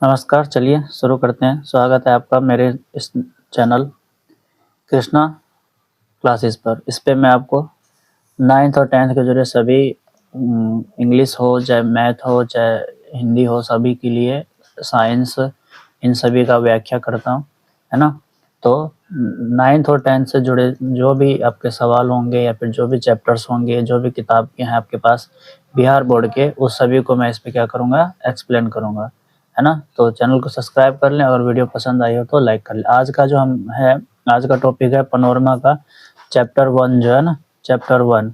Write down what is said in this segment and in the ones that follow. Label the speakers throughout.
Speaker 1: नमस्कार, चलिए शुरू करते हैं। स्वागत है आपका मेरे इस चैनल कृष्णा क्लासेस पर। इस पे मैं आपको 9th और 10th के जुड़े सभी इंग्लिश हो, चाहे मैथ हो, चाहे हिंदी हो, सभी के लिए साइंस, इन सभी का व्याख्या करता हूँ, है ना। तो 9th और 10th से जुड़े जो भी आपके सवाल होंगे या फिर जो भी चैप्टर्स होंगे, जो भी किताब के हैं आपके पास बिहार बोर्ड के, उस सभी को मैं इस पे क्या करूँगा, एक्सप्लेन करूँगा, है ना। तो चैनल को सब्सक्राइब कर लें और वीडियो पसंद आई हो तो लाइक कर लें। आज का जो आज का टॉपिक है पैनोरमा का चैप्टर 1 जो है ना, चैप्टर 1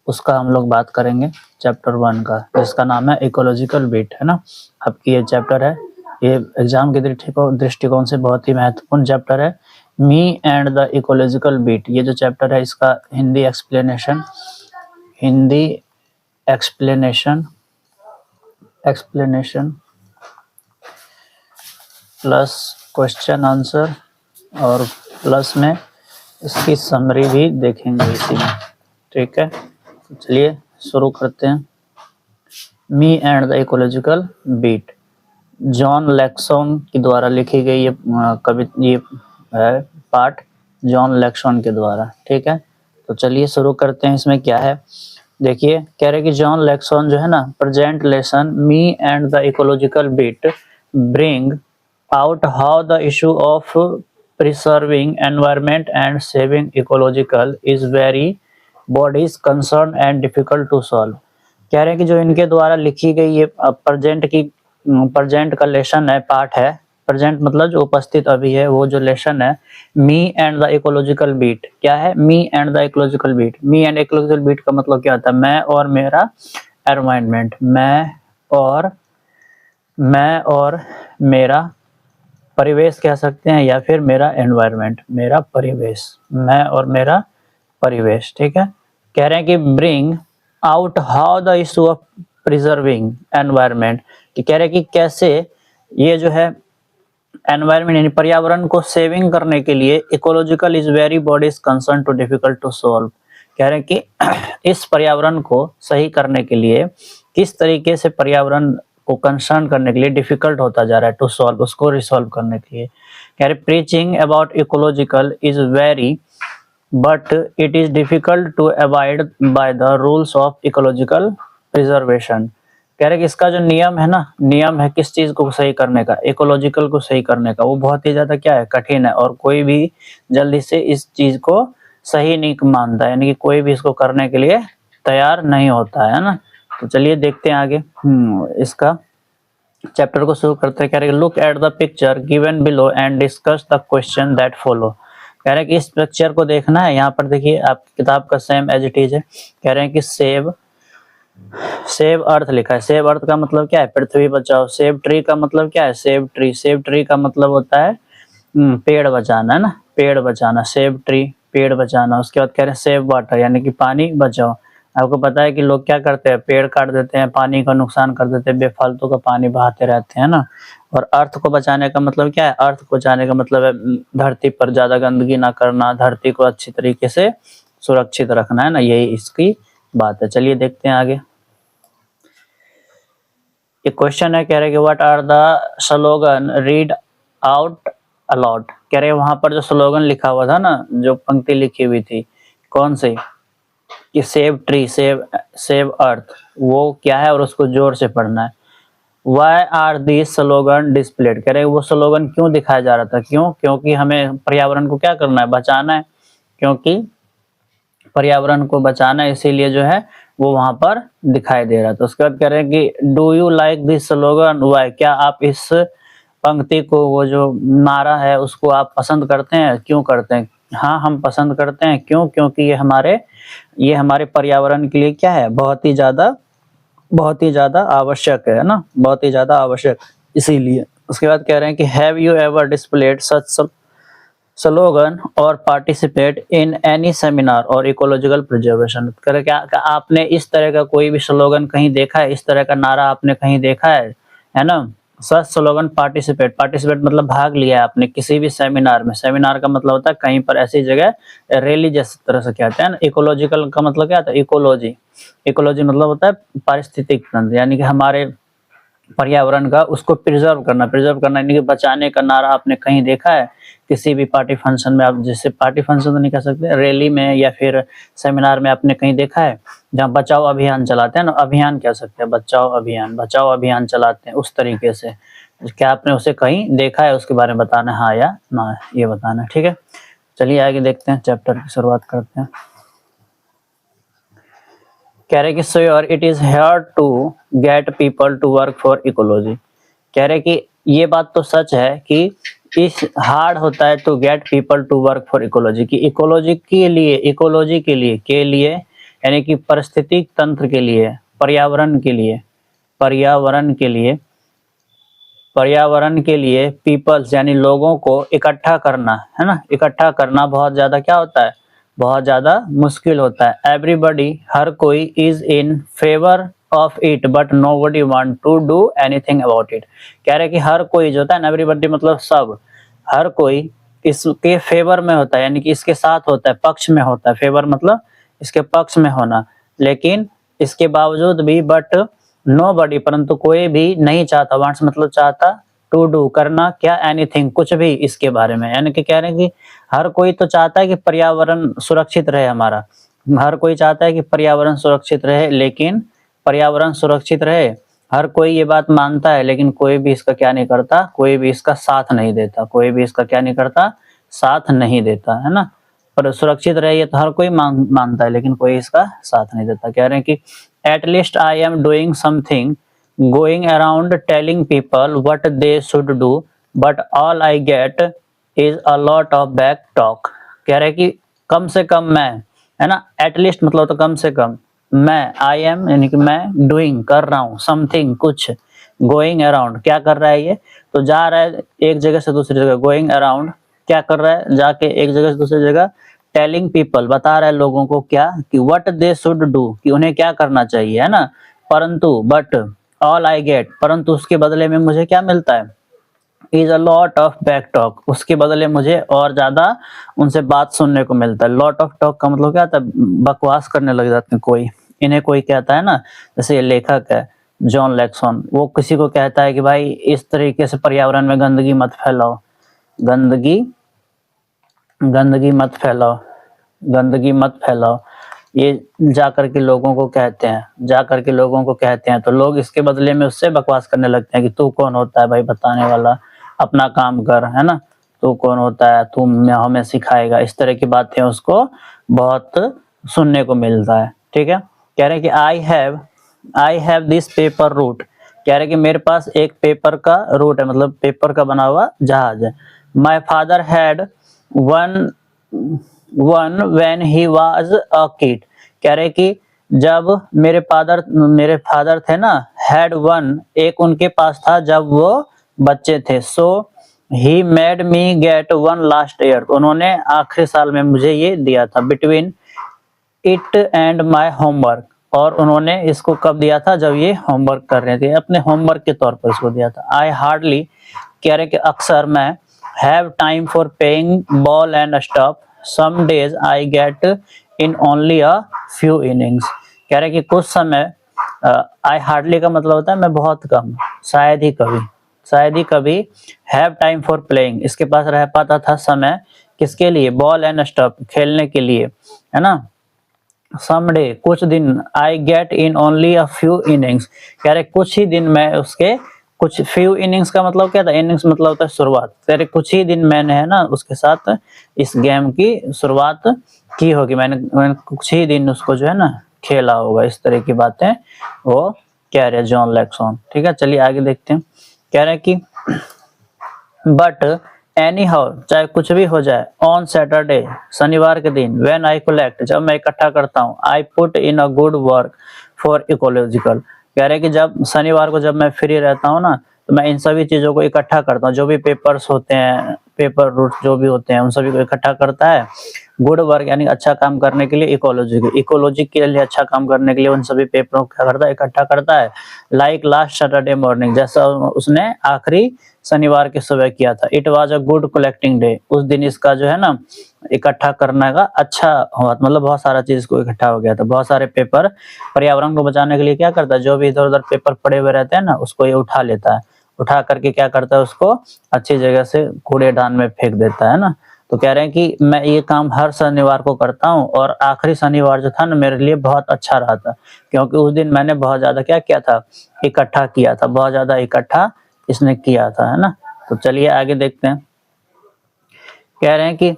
Speaker 1: उसका हम लोग बात करेंगे। चैप्टर 1 का जिसका नाम है इकोलॉजिकल बीट, है ना। आपकी ये चैप्टर है, ये एग्जाम के दृष्टिकोण से बहुत ही महत्वपूर्ण चैप्टर है। Me and the ecological beat, ये जो चैप्टर है इसका Hindi explanation plus question answer और प्लस में इसकी समरी भी देखेंगे इसी में, ठीक है। तो चलिए शुरू करते हैं। Me and the ecological beat, John Laxon के द्वारा लिखी गई ये है पार्ट जॉन लैक्सोन के द्वारा, ठीक है। तो चलिए शुरू करते हैं। इसमें क्या है देखिए, कह रहे कि जॉन लैक्सोन जो है ना, present lesson me and the ecological beat bring out how the issue of preserving environment and saving ecological is very bodies concerned and difficult to solve। कह रहे हैं कि जो इनके द्वारा लिखी गई ये प्रेजेंट का लेसन है, पार्ट है। प्रेजेंट मतलब जो उपस्थित अभी है, वो जो लेसन है me and the ecological beat. क्या है me and the ecological beat? Me and ecological beat का मतलब क्या होता है? मैं और मेरा एनवायरनमेंट, मैं और मेरा परिवेश कह सकते हैं, या फिर मेरा एनवायरनमेंट, मेरा परिवेश, मैं और मेरा परिवेश, ठीक है। कह रहे हैं कि bring out how the issue of preserving environment, कि कह रहे हैं कि कैसे ये जो है एनवायरनमेंट यानी पर्यावरण को सेविंग करने के लिए ecological is very bodies concern to difficult to solve. कह रहे हैं कि इस पर्यावरण को सही करने के लिए किस तरीके से पर्यावरण को कंसर्न करने के लिए डिफिकल्ट होता जा रहा है, टू सॉल्व, उसको रिसॉल्व करने के लिए। कह रहे preaching about ecological is very but it is difficult to avoid by the rules of ecological preservation. कह रहे कि इसका जो नियम है ना, नियम है किस चीज को सही करने का, इकोलॉजिकल को सही करने का, वो बहुत ही ज्यादा क्या है, कठिन है, और कोई भी जल्दी से इस चीज को सही नहीं मानता, यानी कि कोई भी इसको करने के लिए तैयार नहीं होता है ना। तो चलिए देखते हैं आगे इसका चैप्टर को शुरू करते हैं। कह रहे look at the picture given below and discuss the question that follow. कह रहे हैं कि इस पिक्चर को देखना है। यहाँ पर देखिए आपकी किताब का सेम एज इट इज है। कह रहे हैं कि सेव अर्थ लिखा है। सेव अर्थ का मतलब क्या है? पृथ्वी बचाओ। सेव ट्री का मतलब क्या है? सेव ट्री का मतलब होता है पेड़ बचाना, है ना, पेड़ बचाना, सेव ट्री, पेड़ बचाना। उसके बाद कह रहे हैं सेव वाटर, यानी कि पानी बचाओ। आपको पता है कि लोग क्या करते हैं, पेड़ काट देते हैं, पानी का नुकसान कर देते हैं, बेफालतू का पानी बहाते रहते हैं ना। और अर्थ को बचाने का मतलब क्या है? अर्थ को बचाने का मतलब है धरती पर ज्यादा गंदगी ना करना, धरती को अच्छी तरीके से सुरक्षित रखना, है ना, यही इसकी बात है। चलिए देखते हैं आगे। ये क्वेश्चन है, कह रहे कि what are the slogan read out aloud. कह रहे वहां पर जो स्लोगन लिखा हुआ था ना, जो पंक्ति लिखी हुई थी, कौन सी, कि सेव ट्री, सेव अर्थ, वो क्या है और उसको जोर से पढ़ना है। Why are these slogan displayed? कह रहे वो स्लोगन क्यों दिखाया जा रहा था? क्योंकि हमें पर्यावरण को क्या करना है, बचाना है। क्योंकि पर्यावरण को बचाना है, इसीलिए जो है वो वहां पर दिखाई दे रहा था। उसके बाद कह रहे हैं कि do you like this slogan why? क्या आप इस पंक्ति को, वो जो नारा है, उसको आप पसंद करते हैं? क्यों करते हैं? हाँ, हम पसंद करते हैं। क्यों? क्योंकि ये हमारे पर्यावरण के लिए क्या है, बहुत ही ज्यादा आवश्यक है ना, बहुत ही ज्यादा आवश्यक, इसीलिए। उसके बाद कह रहे हैं कि have you ever displayed such slogan और पार्टिसिपेट इन एनी सेमिनार और इकोलॉजिकल प्रिजर्वेशन। कह क्या आपने इस तरह का कोई भी स्लोगन कहीं देखा है? इस तरह का नारा आपने कहीं देखा है ना। सच स्लोगन पार्टिसिपेट मतलब भाग लिया है आपने किसी भी सेमिनार में। सेमिनार का मतलब होता है कहीं पर ऐसी जगह, रैली जैसी तरह से कहते हैं ना। इकोलॉजिकल का मतलब क्या होता है? इकोलॉजी मतलब होता है पारिस्थितिक तंत्र, यानी कि हमारे पर्यावरण का उसको प्रिजर्व करना यानी कि बचाने का नारा आपने कहीं देखा है? किसी भी पार्टी फंक्शन में, आप जैसे पार्टी फंक्शन तो नहीं कह सकते, रैली में या फिर सेमिनार में आपने कहीं देखा है जहाँ बचाओ अभियान चलाते हैं ना, अभियान कह सकते हैं, बचाओ अभियान चलाते हैं उस तरीके से। क्या आपने उसे कहीं देखा है? उसके बारे में बताना है, हाँ या ना, ये बताना है, ठीक है। चलिए आगे देखते हैं, चैप्टर की शुरुआत करते हैं। कह रहे कि sure it is hard to get people to work for ecology. कह रहे कि ये बात तो सच है कि इस हार्ड होता है to get people to work for ecology, की इकोलॉजी के लिए यानी कि पारिस्थितिक तंत्र के लिए, पर्यावरण के लिए पीपल्स यानी लोगों को इकट्ठा करना, है ना, इकट्ठा करना बहुत ज्यादा क्या होता है, बहुत ज्यादा मुश्किल होता है। एवरीबडी, हर कोई, is in favour of it but nobody want to do anything about it. कह रहे कि हर कोई जो होता है ना, एवरीबडी मतलब सब, हर कोई इसके फेवर में होता है यानी कि इसके साथ होता है, पक्ष में होता है, फेवर मतलब इसके पक्ष में होना, लेकिन इसके बावजूद भी बट नोबडी परंतु कोई भी नहीं चाहता, वांट्स मतलब चाहता, टू डू करना, क्या, एनीथिंग कुछ भी इसके बारे में। यानी कि कह रहे हैं कि हर कोई तो चाहता है कि पर्यावरण सुरक्षित रहे हमारा, हर कोई चाहता है कि पर्यावरण सुरक्षित रहे, लेकिन पर्यावरण सुरक्षित रहे, हर कोई ये बात मानता है, लेकिन कोई भी इसका क्या नहीं करता, कोई भी इसका साथ नहीं देता, कोई भी इसका क्या नहीं करता, साथ नहीं देता, है ना। पर सुरक्षित रहे ये तो हर कोई मानता है, लेकिन कोई इसका साथ नहीं देता। कह रहे हैं कि eight least I am doing something, going around telling people what they should do, but all I get is a lot of back talk। कह रहे कि कम से कम मैं, है ना, at least मतलब तो कम से कम, मैं, I am यानी कि मैं, doing कर रहा हूँ, something कुछ, going around क्या कर रहा है ये, तो जा रहा है एक जगह से दूसरी जगह, going around क्या कर रहा है, जाके एक जगह से दूसरी जगह, टेलिंग पीपल बता रहा है लोगों को क्या, कि व्हाट दे शुड डू कि उन्हें क्या करना चाहिए, है ना, परंतु बट ऑल आई गेट परंतु उसके बदले में मुझे क्या मिलता है, is a lot of back talk, उसके बदले मुझे और ज्यादा उनसे बात सुनने को मिलता है। लॉट ऑफ टॉक का मतलब क्या होता है, बकवास करने लग जाते हैं कोई, इन्हें कोई कहता है ना, जैसे ये लेखक है जॉन लैक्सन, वो किसी को कहता है कि भाई इस तरीके से पर्यावरण में गंदगी मत फैलाओ, गंदगी मत फैलाओ, गंदगी मत फैलाओ, ये जाकर के लोगों को कहते हैं, तो लोग इसके बदले में उससे बकवास करने लगते हैं कि तू कौन होता है भाई बताने वाला, अपना काम कर, है ना, तू कौन होता है, तू हमें सिखाएगा, इस तरह की बातें उसको बहुत सुनने को मिलता है, ठीक है। कह रहे हैं कि I have this paper route, कह रहे हैं कि मेरे पास एक पेपर का रूट है, मतलब पेपर का बना हुआ जहाज है। My father had one when he was a kid, कह रहे कि जब मेरे फादर थे ना, हैड वन एक उनके पास था जब वो बच्चे थे, so he made me get one last year, उन्होंने आखिरी साल में मुझे ये दिया था, between it and my homework, और उन्होंने इसको कब दिया था, जब ये होमवर्क कर रहे थे, अपने होमवर्क के तौर पर इसको दिया था। आई हार्डली, कह रहे कि अक्सर मैं, have time for paying ball and stuff, some days I get in only a few innings, कह रहे कि कुछ समय, आई हार्डली का मतलब होता है मैं बहुत कम, शायद ही कभी, हैव टाइम फॉर प्लेइंग इसके पास रह पाता था समय, किसके लिए, बॉल एंड स्टफ खेलने के लिए, है ना, समडे कुछ दिन, आई get in only a few innings, कह रहे कुछ ही दिन में उसके, कुछ फ्यू इनिंग्स का मतलब क्या था, इनिंग्स मतलब होता है शुरुआत, कह रहे कुछ ही दिन मैंने, है ना, उसके साथ इस गेम की शुरुआत की होगी, मैंने कुछ ही दिन उसको जो है ना खेला होगा, इस तरह की बातें वो कह रहे जॉन लैक्सन, ठीक है। चलिए आगे देखते हैं। कह रहे कि बट एनी हाउ चाहे कुछ भी हो जाए, ऑन सैटरडे शनिवार के दिन, व्हेन आई कलेक्ट जब मैं इकट्ठा करता हूँ, I put in a good work for ecological, कह रहे कि जब शनिवार को जब मैं फ्री रहता हूँ ना, तो मैं इन सभी चीजों को इकट्ठा करता हूँ, जो भी पेपर्स होते हैं, पेपर रूट जो भी होते हैं उन सभी को इकट्ठा करता है। गुड वर्क यानी अच्छा काम करने के लिए, इकोलॉजी के लिए अच्छा काम करने के लिए उन सभी पेपरों को क्या करता है, इकट्ठा करता है। लाइक लास्ट सैटरडे मॉर्निंग, जैसा उसने आखिरी शनिवार की सुबह किया था। It was a good collecting day, उस दिन इसका जो है ना इकट्ठा करने का अच्छा हुआ, मतलब बहुत सारा चीज को इकट्ठा हो गया था। बहुत सारे पेपर पर्यावरण को बचाने के लिए क्या करता है, जो भी इधर उधर पेपर पड़े हुए रहते हैं ना उसको ये उठा लेता है, उठा करके क्या करता है उसको अच्छी जगह से कूड़ेदान में फेंक देता है ना। तो कह रहे हैं कि मैं ये काम हर शनिवार को करता हूँ और आखिरी शनिवार जो था ना मेरे लिए बहुत अच्छा रहा था, क्योंकि उस दिन मैंने बहुत ज्यादा क्या किया था, इकट्ठा किया था, बहुत ज्यादा इकट्ठा इसने किया था, है ना। तो चलिए आगे देखते हैं। कह रहे हैं कि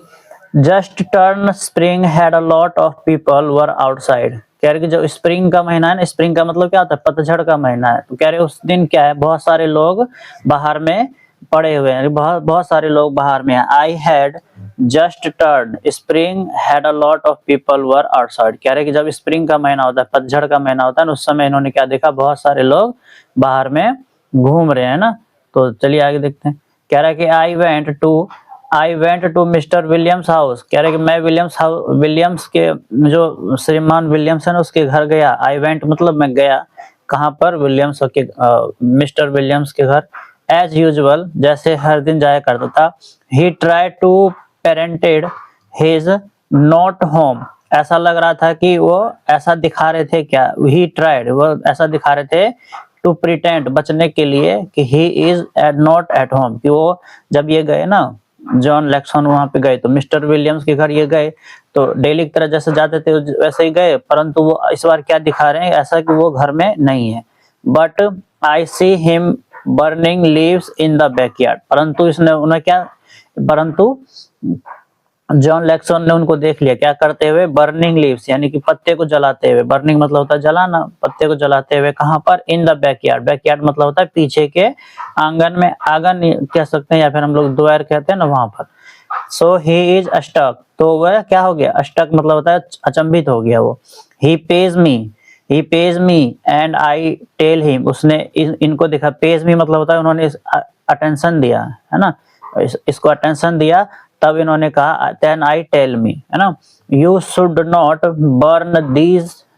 Speaker 1: just turn spring had a lot of people were outside. कह रहे कि जो स्प्रिंग का महीना है ना, स्प्रिंग का मतलब क्या होता है, पतझड़ का महीना है। तो कह रहे उस दिन क्या है, बहुत सारे लोग बाहर में पड़े हुए हैं, बहुत सारे लोग बाहर में हैं। I had just turn spring had a lot of people were outside. कह रहे कि जब स्प्रिंग का महीना होता है, पतझड़ का महीना होता है ना, उस समय इन्होंने क्या देखा, बहुत सारे लोग बाहर में घूम रहे हैं ना। तो चलिए आगे देखते हैं। कह रहा है कि I went to Mr Williams house. कह रहे कि मैं विलियम्स के जो श्रीमान विलियम्स है ना उसके घर गया। आई वेंट मतलब मैं गया, कहाँ पर, विलियम्स के मिस्टर विलियम्स के घर। एज यूजुअल जैसे हर दिन जाया करता था। He tried to parented his not home. ऐसा लग रहा था कि वो ऐसा दिखा रहे थे, क्या ही ट्राइड, वो ऐसा दिखा रहे थे टू प्रिटेंड, बचने के लिए, कि he is not at home, कि वो जब ये गए ना जॉन लैक्सन वहां पे गए तो मिस्टर विलियम्स के घर ये गए तो डेली की तरह जैसे जाते थे वैसे ही गए, परंतु वो इस बार क्या दिखा रहे हैं, ऐसा कि वो घर में नहीं है। But I see him burning leaves in the backyard. परंतु इसने उन्हें क्या, परंतु जॉन लैक्सन ने उनको देख लिया क्या करते हुए, बर्निंग लीव्स यानी कि पत्ते को जलाते हुए। बर्निंग मतलब होता है जलाना, पत्ते को जलाते हुए कहाँ पर, इन द बैकयार्ड। बैकयार्ड मतलब होता है पीछे के आंगन में, आंगन कह सकते हैं या फिर हम लोग द्वार कहते हैं ना, वहां पर। सो ही इज स्टक, तो वह क्या हो गया, स्टक मतलब होता है अचंभित हो गया वो। He page me and I tell him, उसने इनको देखा, पेज मी मतलब होता है उन्होंने अटेंशन दिया, है ना, इसको अटेंशन दिया, तब इन्होंने कहा देन आई टेल मी, है ना, you should not burn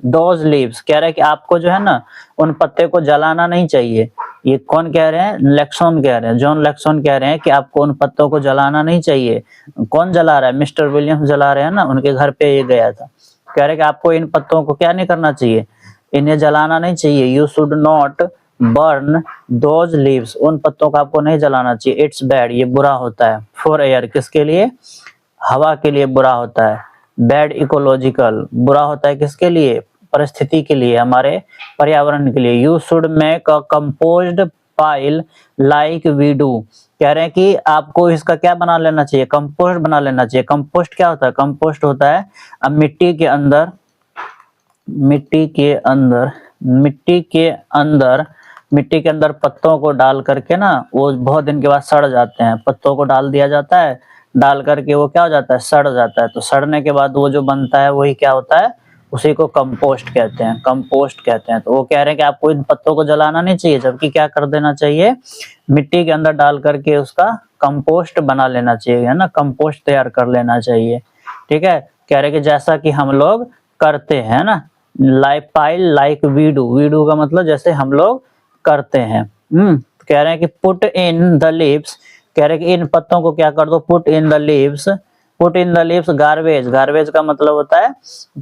Speaker 1: those leaves. कह रहे हैं कि आपको जो है ना उन पत्ते को जलाना नहीं चाहिए। ये कौन कह रहे हैं, लैक्सन कह रहे हैं, जॉन लैक्सन कह रहे हैं कि आपको उन पत्तों को जलाना नहीं चाहिए। कौन जला रहा है, मिस्टर विलियम्स जला रहे हैं ना, उनके घर पे ये गया था। कह रहे हैं कि आपको इन पत्तों को क्या नहीं करना चाहिए, इन्हें जलाना नहीं चाहिए। You should not burn those leaves, उन पत्तों को आपको नहीं जलाना चाहिए। इट्स बैड, ये बुरा होता है। फॉर एयर, किसके लिए, हवा के लिए बुरा होता है। बैड इकोलॉजिकल, बुरा होता है किसके लिए, परिस्थिति के लिए, हमारे पर्यावरण के लिए। You should make a composed pile like we do. कह रहे हैं कि आपको इसका क्या बना लेना चाहिए, कंपोस्ट बना लेना चाहिए। कंपोस्ट क्या होता है, कंपोस्ट होता है अब मिट्टी के अंदर पत्तों को डाल करके ना, वो बहुत दिन के बाद सड़ जाते हैं, पत्तों को डाल दिया जाता है, डाल करके वो क्या हो जाता है, सड़ जाता है। तो सड़ने के बाद वो जो बनता है वही क्या होता है, उसी को कंपोस्ट कहते हैं, तो वो कह रहे हैं कि आपको इन पत्तों को जलाना नहीं चाहिए, जबकि क्या कर देना चाहिए, मिट्टी के अंदर डाल करके उसका कंपोस्ट बना लेना चाहिए, है ना, कंपोस्ट तैयार कर लेना चाहिए। ठीक है, कह रहे कि जैसा कि हम लोग करते हैं ना, लाइक वी डू का मतलब जैसे हम लोग करते हैं। कह रहे हैं कि पुट इन द लीव्स, कह रहे हैं कि इन पत्तों को क्या कर दो, put in the leaves garbage का मतलब होता है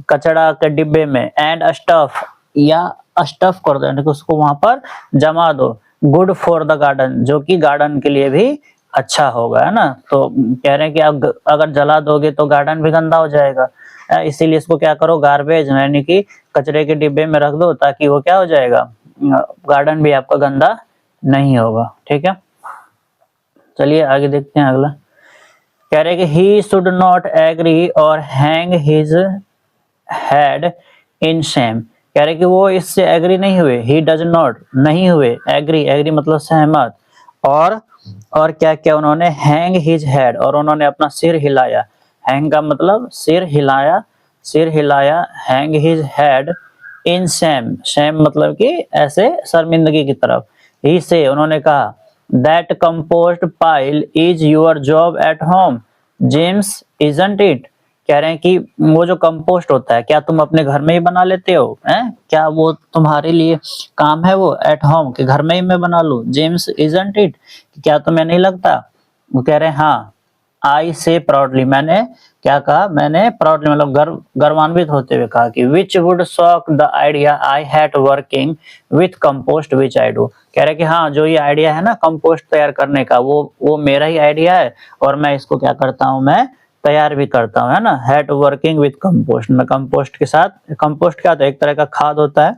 Speaker 1: कचरा के डिब्बे में, एंड स्टफ कर दो, यानी कि उसको वहां पर जमा दो। गुड फॉर द गार्डन, जो कि गार्डन के लिए भी अच्छा होगा, है ना। तो कह रहे हैं कि आप अगर जला दोगे तो गार्डन भी गंदा हो जाएगा, इसीलिए इसको क्या करो, गार्बेज यानी कि कचरे के डिब्बे में रख दो, ताकि वो क्या हो जाएगा, गार्डन भी आपका गंदा नहीं होगा। ठीक है, चलिए आगे देखते हैं अगला। कह रहे कि ही शुड नॉट एग्री और hang his head in Shem. कह रहे कि वो इससे एग्री नहीं हुए, ही डज नॉट नहीं हुए, एग्री मतलब सहमत, और क्या क्या उन्होंने, हैंग हिज हेड, और उन्होंने अपना सिर हिलाया। हैंग का मतलब सिर हिलाया, hang his head in Shem मतलब कि ऐसे शर्मिंदगी की तरफ। ही से उन्होंने कहा that compost pile is your job at home, James isn't it. कह रहे हैं कि वो जो कंपोस्ट होता है क्या तुम अपने घर में ही बना लेते हो, हैं? क्या वो तुम्हारे लिए काम है वो एट होम कि घर में ही मैं बना लूं? जेम्स इजंट इट, क्या तुम्हें नहीं लगता? वो कह रहे हैं हाँ। आई से प्राउडली, मैंने क्या कहा? मैंने प्राउडली मतलब गर्वान्वित होते हुए कहा कि which would shock the idea I had working with compost which I do. कह रहे कि हाँ, जो ये आइडिया है ना कंपोस्ट तैयार करने का, वो मेरा ही आइडिया है और मैं इसको क्या करता हूँ, मैं तैयार भी करता हूँ, है ना। हैड वर्किंग विथ कंपोस्ट, मैं कंपोस्ट के साथ, कंपोस्ट क्या होता है? एक तरह का खाद होता है,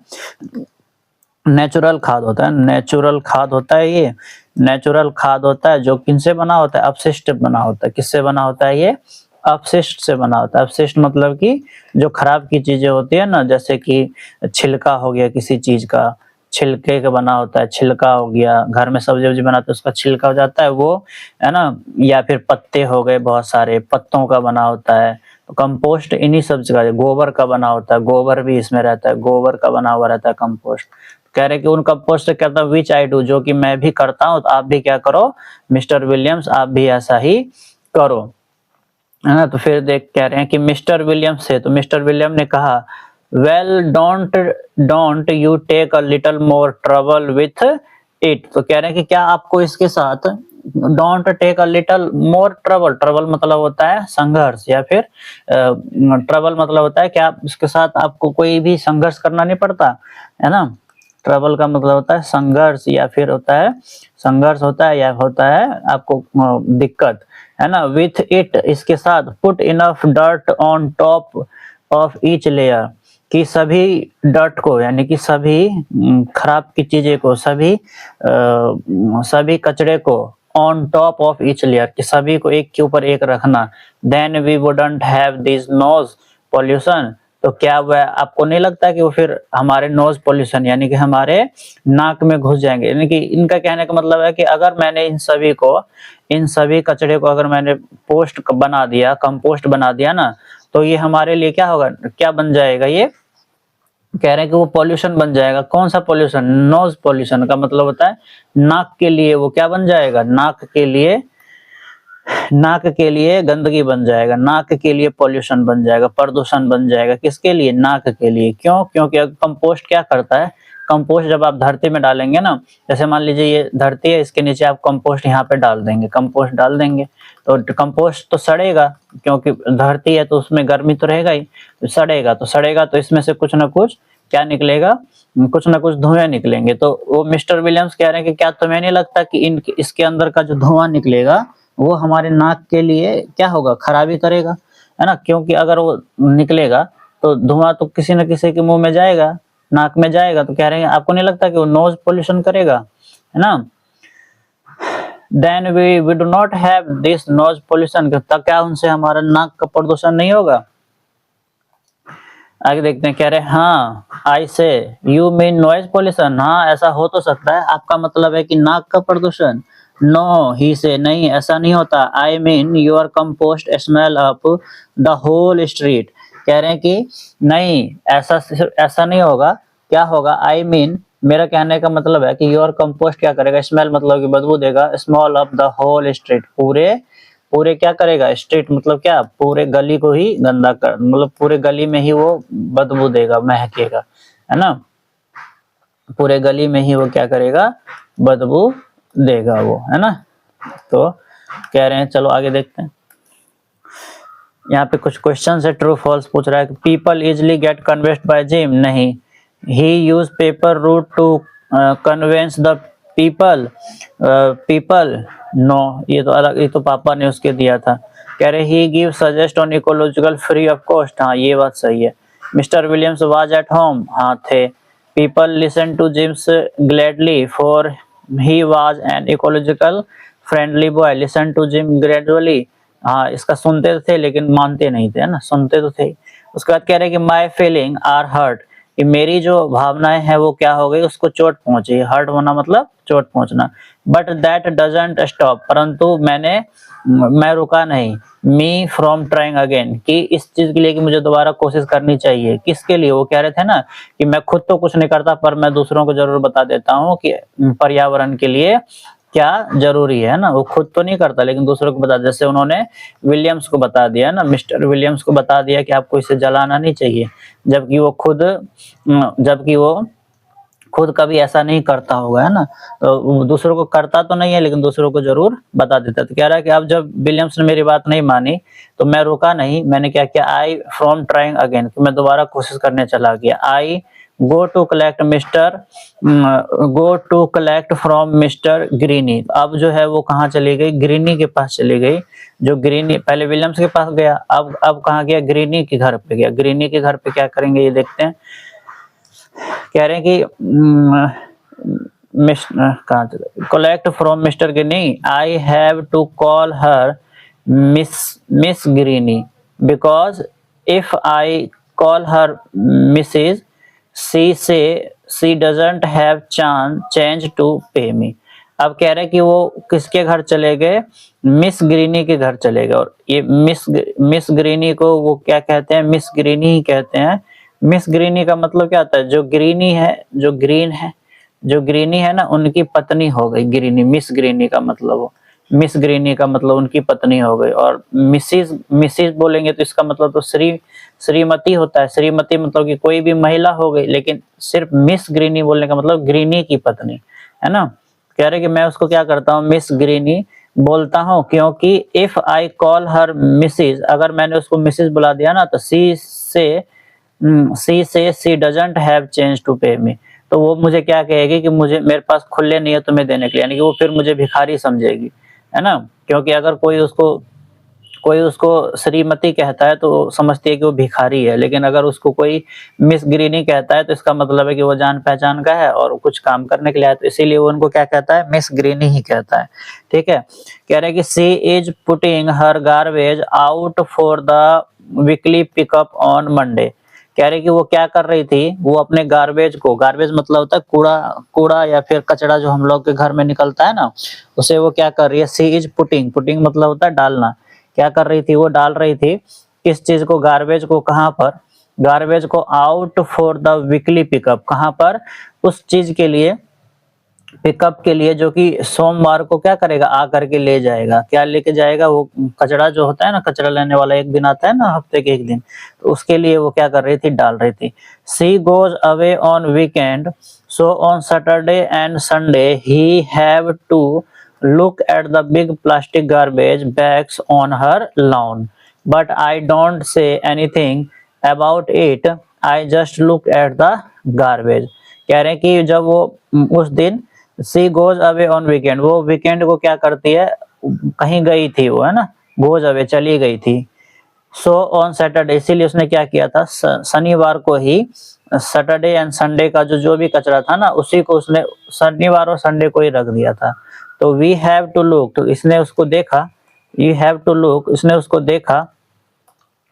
Speaker 1: नेचुरल खाद होता है, नेचुरल खाद होता है ये, नेचुरल खाद होता है जो किनसे बना होता है? अपशिष्ट बना होता है। किससे बना होता है ये? अपशिष्ट से बना होता है। अपशिष्ट मतलब कि जो खराब की चीजें होती है ना, जैसे कि छिलका हो गया किसी चीज का, छिलके का बना होता है, छिलका हो गया, घर में सब्जी वब्जी बनाते हैं उसका छिलका हो जाता है वो, है ना। या फिर पत्ते हो गए, बहुत सारे पत्तों का बना होता है। तो कंपोस्ट इन्हीं सब जगह, गोबर का बना होता है, गोबर भी इसमें रहता है, गोबर का बना हुआ रहता है कंपोस्ट। कह रहे कि उन कंपोस्ट से कहता है विच आई डू, जो कि मैं भी करता हूँ, तो आप भी क्या करो मिस्टर विलियम्स, आप भी ऐसा ही करो, है ना। तो फिर देख कह रहे हैं कि मिस्टर विलियम्स से, तो मिस्टर विलियम ने कहा well don't you take a little more trouble with it. तो कह रहे हैं कि क्या आपको इसके साथ, don't take a little more trouble, trouble मतलब होता है संघर्ष, या फिर ट्रबल मतलब होता है क्या इसके साथ आपको कोई भी संघर्ष करना नहीं पड़ता, है ना। ट्रबल का मतलब होता है संघर्ष, या फिर होता है संघर्ष होता है, या होता है आपको दिक्कत, है ना। विथ इट, इसके साथ, put enough dirt on top of each layer, कि सभी डर्ट को यानी कि सभी खराब की चीजें को, सभी कचरे को on top of each layer, कि सभी को एक के ऊपर एक रखना। Then we wouldn't have this nose pollution, तो क्या वह आपको नहीं लगता कि वो फिर हमारे नोज पॉल्यूशन यानी कि हमारे नाक में घुस जाएंगे। यानी कि इनका कहने का मतलब है कि अगर मैंने इन सभी कचरे को अगर मैंने पोस्ट बना दिया, कंपोस्ट बना दिया ना, तो ये हमारे लिए क्या होगा, क्या बन जाएगा? ये कह रहे हैं कि वो पॉल्यूशन बन जाएगा। कौन सा पॉल्यूशन? नोज पॉल्यूशन का मतलब होता है नाक के लिए वो क्या बन जाएगा, नाक के लिए गंदगी बन जाएगा, नाक के लिए पॉल्यूशन बन जाएगा, प्रदूषण बन जाएगा। किसके लिए? नाक के लिए। क्यों? क्योंकि कंपोस्ट क्या करता है, कंपोस्ट जब आप धरती में डालेंगे ना, जैसे मान लीजिए ये धरती है, इसके नीचे आप कंपोस्ट यहाँ पे डाल देंगे, कंपोस्ट डाल देंगे तो कंपोस्ट तो सड़ेगा, क्योंकि धरती है तो उसमें गर्मी तो रहेगा ही, तो सड़ेगा तो इसमें से कुछ ना कुछ क्या निकलेगा, कुछ ना कुछ धुएं निकलेंगे। तो वो मिस्टर विलियम्स कह रहे हैं कि क्या तुम्हें नहीं लगता कि इसके अंदर का जो धुआं निकलेगा वो हमारे नाक के लिए क्या होगा, खराबी करेगा, है ना। क्योंकि अगर वो निकलेगा तो धुआं तो किसी न किसी के मुंह में जाएगा, नाक में जाएगा, तो कह रहे हैं आपको नहीं लगता कि वो नोज पोल्यूशन करेगा, है ना। Then we do not have this nose pollution, तब क्या उनसे हमारा नाक का प्रदूषण नहीं होगा? आगे देखते हैं, कह रहे हैं हाँ, आई से यू मीन नॉइज पोल्यूशन, हाँ ऐसा हो तो सकता है, आपका मतलब है कि नाक का प्रदूषण। नो ही से, नहीं ऐसा नहीं होता। I mean your compost smell up the whole street, कह रहे हैं कि नहीं ऐसा नहीं होगा। क्या होगा? आई मीन मेरा कहने का मतलब है कि योर कंपोस्ट क्या करेगा, स्मेल मतलब कि बदबू देगा, small up the whole street, पूरे पूरे क्या करेगा, स्ट्रीट मतलब क्या, पूरे गली को ही गंदा कर, मतलब पूरे गली में ही वो बदबू देगा, महकेगा, है ना। पूरे गली में ही वो क्या करेगा, बदबू देगा वो, है ना। तो कह रहे हैं, चलो आगे देखते हैं। यहाँ पे कुछ क्वेश्चन है, ट्रू फॉल्स पूछ रहा है कि people easily get convinced by Jim, नहीं। He use paper route to convince the people, no, ये तो अलग, ये तो पापा ने उसके दिया था। कह रहे he give suggest on ecological free of cost, हाँ ये बात सही है। Mr Williams was at home, हाँ थे। People listen to Jim's gladly for he was an ecological friendly boy, listen to Jim gradually, हाँ इसका सुनते तो थे लेकिन मानते नहीं थे, है ना, सुनते तो थे। उसके बाद कह रहे कि माई फीलिंग आर हर्ट, कि मेरी जो भावनाएं हैं वो क्या हो गई, उसको चोट पहुंची। हर्ट होना मतलब चोट पहुंचना। बट दैट डजंट स्टॉप, परंतु मैं रुका नहीं। मी फ्रॉम ट्राइंग अगेन, कि इस चीज के लिए कि मुझे दोबारा कोशिश करनी चाहिए। किसके लिए? वो कह रहे थे ना कि मैं खुद तो कुछ नहीं करता पर मैं दूसरों को जरूर बता देता हूँ कि पर्यावरण के लिए क्या जरूरी है ना। वो खुद तो नहीं करता लेकिन दूसरों को बता, जैसे उन्होंने विलियम्स को बता दिया ना, मिस्टर विलियम्स को बता दिया कि आपको इसे जलाना नहीं चाहिए, जबकि वो खुद कभी ऐसा नहीं करता होगा, है ना। तो दूसरों को करता तो नहीं है लेकिन दूसरों को जरूर बता देता। तो कह रहा है कि अब जब विलियम्स ने मेरी बात नहीं मानी तो मैं रुका नहीं, मैंने क्या किया, आई फ्रॉम ट्राइंग अगेन, मैं दोबारा कोशिश करने चला गया। I go to collect from Mr Greeny. अब जो है वो कहाँ चली गई, ग्रीनी के पास चली गई। जो ग्रीनी, पहले विलियम्स के पास गया, अब कहाँ गया, ग्रीनी के घर पे गया। ग्रीनी के घर पे क्या करेंगे ये देखते हैं। कह रहे हैं कि collect from Mr Greeny, I have to call her Miss Greeny because if I call her Mrs she doesn't have change to pay me. अब कह रहे हैं कि वो किसके घर चले गए, मिस ग्रीनी के घर चले गए। और ये मिस ग्रीनी को वो क्या कहते हैं, मिस ग्रीनी ही कहते हैं। मिस ग्रीनी का मतलब क्या होता है, जो ग्रीनी है, जो ग्रीनी है ना, उनकी पत्नी हो गई ग्रीनी। मिस ग्रीनी का मतलब उनकी पत्नी हो गई। और मिसिस बोलेंगे तो इसका मतलब तो श्रीमती होता है। श्रीमती मतलब कि कोई भी महिला हो गई, लेकिन सिर्फ मिस ग्रीनी बोलने का मतलब ग्रीनी की पत्नी, है ना। कह रहे कि मैं उसको क्या करता हूँ, मिस ग्रीनी बोलता हूँ, क्योंकि if I call her Mrs, अगर मैंने उसको मिसिस बुला दिया ना तो she doesn't have change to pay me, तो वो मुझे क्या कहेगी कि मेरे पास खुले नहीं है तुम्हें देने के लिए, यानी कि वो फिर मुझे भिखारी समझेगी, है ना। क्योंकि अगर कोई उसको श्रीमती कहता है तो समझती है कि वो भिखारी है, लेकिन अगर उसको कोई मिस ग्रीनी कहता है तो इसका मतलब है कि वो जान पहचान का है और कुछ काम करने के लिए आया, तो इसीलिए वो उनको क्या कहता है, मिस ग्रीनी ही कहता है। ठीक है। कह रहे हैं कि she is putting her garbage out for the weekly pickup on Monday. कह रहे कि वो क्या कर रही थी, वो अपने गार्बेज मतलब होता है कूड़ा या फिर कचरा जो हम लोग के घर में निकलता है ना, उसे वो क्या कर रही है, सी इज पुटिंग मतलब होता है डालना। क्या कर रही थी, वो डाल रही थी किस चीज को, गार्बेज को। कहाँ पर, गार्बेज को out for the weekly pickup, कहाँ पर, उस चीज के लिए, पिकअप के लिए जो कि सोमवार को क्या करेगा, आ करके ले जाएगा। क्या लेके जाएगा, वो कचरा जो होता है ना, कचरा लेने वाला एक दिन आता है ना हफ्ते के एक दिन, तो उसके लिए वो क्या कर रही थी, डाल रही थी। She goes away on weekend, so on Saturday and Sunday he have to look at the big plastic garbage bags on her lawn, but I don't say anything about it, I just look at the garbage। कह रहे हैं कि जब वो उस दिन she goes away on weekend, वो weekend को क्या करती है, कहीं गई थी वो, है ना, goes away चली गई थी। सो ऑन सैटरडे, इसीलिए उसने क्या किया था, शनिवार को ही, सैटरडे एंड संडे का जो भी कचरा था ना, उसी को उसने शनिवार और संडे को ही रख दिया था। तो वी हैव टू लुक, तो इसने उसको देखा, यू हैव टू लुक, इसने उसको देखा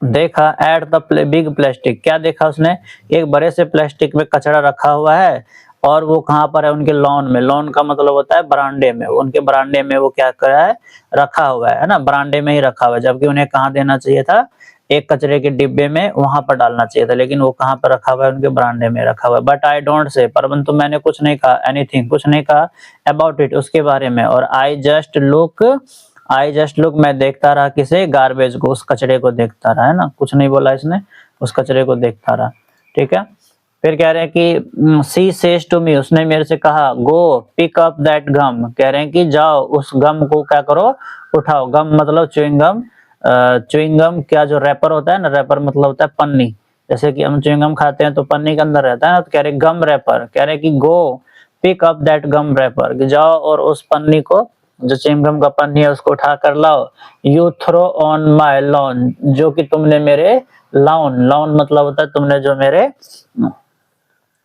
Speaker 1: एट द बिग प्लास्टिक। क्या देखा उसने, एक बड़े से प्लास्टिक में कचरा रखा हुआ है, और वो कहाँ पर है, उनके लॉन में। लॉन का मतलब होता है बरामदे में, उनके बरामदे में वो क्या कर रहा है, रखा हुआ है ना, बरामदे में ही रखा हुआ है। जबकि उन्हें कहाँ देना चाहिए था, एक कचरे के डिब्बे में, वहां पर डालना चाहिए था, लेकिन वो कहाँ पर रखा हुआ है, उनके बरामदे में रखा हुआ है। बट आई डोंट से, परंतु मैंने कुछ नहीं कहा, एनीथिंग, कुछ नहीं कहा, अबाउट इट, उसके बारे में। और आई जस्ट लुक, मैं देखता रहा किसे, गार्बेज को, उस कचरे को देखता रहा, है ना, कुछ नहीं बोला इसने, उस कचरे को देखता रहा। ठीक है। फिर कह रहे हैं कि सी सेज टू मी, उसने मेरे से कहा, गो पिक अप दैट गम। कह रहे हैं कि जाओ उस गम को क्या करो, उठाओ। गम मतलब च्युइंगम, च्युइंगम क्या जो रैपर होता है ना, रैपर मतलब होता है पन्नी, जैसे कि हम च्युइंगम खाते हैं तो पन्नी के अंदर रहता है ना, तो कह रहे गम रैपर। कह रहे कि go pick up that gum wrapper, कि जाओ और उस पन्नी को, जो च्युइंगम का पन्नी है, उसको उठा कर लाओ। You throw on my lawn, जो कि तुमने मेरे लॉन मतलब होता है तुमने जो मेरे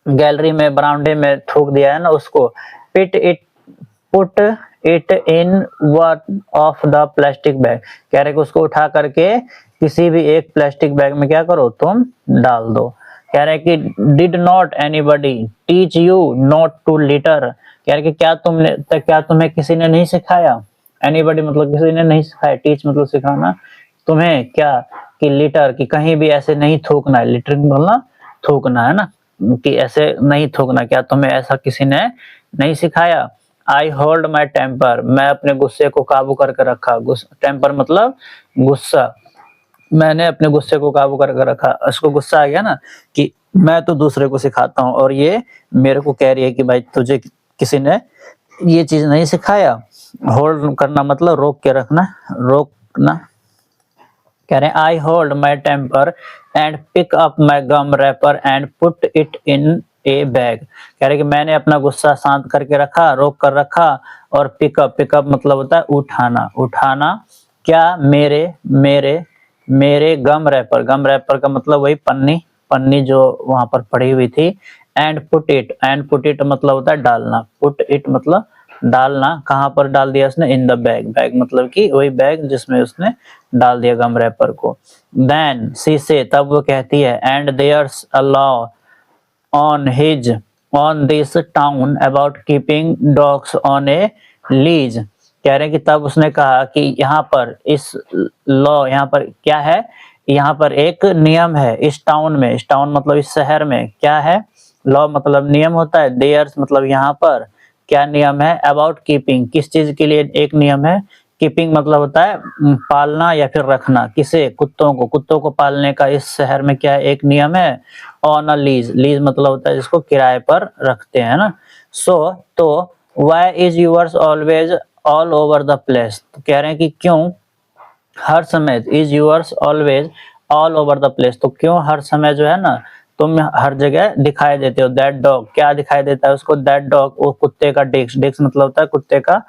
Speaker 1: गैलरी में, बरामदे में थूक दिया है ना, उसको। Put it in one of the plastic bag. कह रहे कि उसको उठा करके किसी भी एक प्लास्टिक बैग में क्या करो, तुम डाल दो। कह रहे कि did not anybody teach you not to litter. कह रहे कि क्या तुम्हें किसी ने नहीं सिखाया, एनीबडी मतलब किसी ने नहीं सिखाया, टीच मतलब सिखाना, तुम्हें क्या, कि लिटर, कि कहीं भी ऐसे नहीं थूकना है, लिटरिंग बोलना थूकना, है ना, कि ऐसे नहीं थूकना, क्या तुम्हें ऐसा किसी ने नहीं सिखाया। आई होल्ड माई टेम्पर, मैं अपने गुस्से को काबू करके रखा। टेम्पर मतलब गुस्सा, मैंने अपने गुस्से को काबू करके रखा। उसको गुस्सा आ गया ना कि मैं तो दूसरे को सिखाता हूँ और ये मेरे को कह रही है कि भाई तुझे किसी ने ये चीज नहीं सिखाया। होल्ड करना मतलब रोक के रखना, रोकना। कह रहे हैं I hold my temper and pick up my gum wrapper and put it in a bag. कह रहे कि मैंने अपना गुस्सा शांत करके रखा, रोक कर रखा, और पिकअप, पिकअप मतलब होता है उठाना, उठाना क्या, मेरे मेरे मेरे गम रैपर, गम रैपर का मतलब वही पन्नी, पन्नी जो वहां पर पड़ी हुई थी। And put it, and put it मतलब होता है डालना, पुट इट मतलब डालना, कहाँ पर डाल दिया उसने, इन द बैग, बैग मतलब कि वही बैग जिसमें उसने डाल दिया गम रैपर को। देन सी से, तब वो कहती है, and there's a law on his on this town about keeping dogs on A lease. कह रहे हैं कि तब उसने कहा कि यहाँ पर इस लॉ, यहाँ पर क्या है, यहाँ पर एक नियम है इस टाउन में, इस टाउन मतलब इस शहर में क्या है, लॉ मतलब नियम होता है, देयर्स मतलब यहाँ पर क्या नियम है, अबाउट कीपिंग किस चीज के लिए एक नियम है, कीपिंग मतलब होता है पालना या फिर रखना, किसे, कुत्तों को, कुत्तों को पालने का इस शहर में क्या एक नियम है, ऑन अ लीज, लीज मतलब होता है जिसको किराए पर रखते हैं ना। सो तो why is yours always all over the place, तो कह रहे हैं कि क्यों हर समय, is yours always all over the place, तो क्यों हर समय जो है ना तुम हर जगह दिखाई देते हो। दैट डॉग, क्या दिखाई देता है उसको, दैट डॉग वो कुत्ते का, डिक्स, डिक्स मतलब होता है कुत्ते का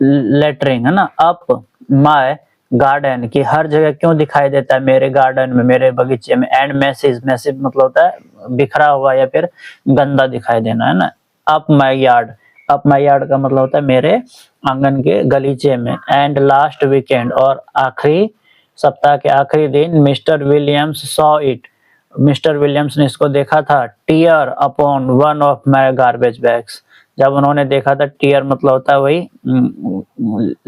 Speaker 1: लेटरिंग है ना, अप माय गार्डन की हर जगह क्यों दिखाई देता है मेरे गार्डन में, मेरे बगीचे में। एंड मैसेज, मैसेज मतलब होता है बिखरा हुआ या फिर गंदा दिखाई देना है ना। Up my yard, up my yard का मतलब होता है मेरे आंगन के गलीचे में। एंड लास्ट वीकेंड, और आखिरी सप्ताह के आखिरी दिन, Mr Williams saw it, Mr Williams ने इसको देखा था, tear upon one of my garbage bags, जब उन्होंने देखा था, टीयर मतलब होता है वही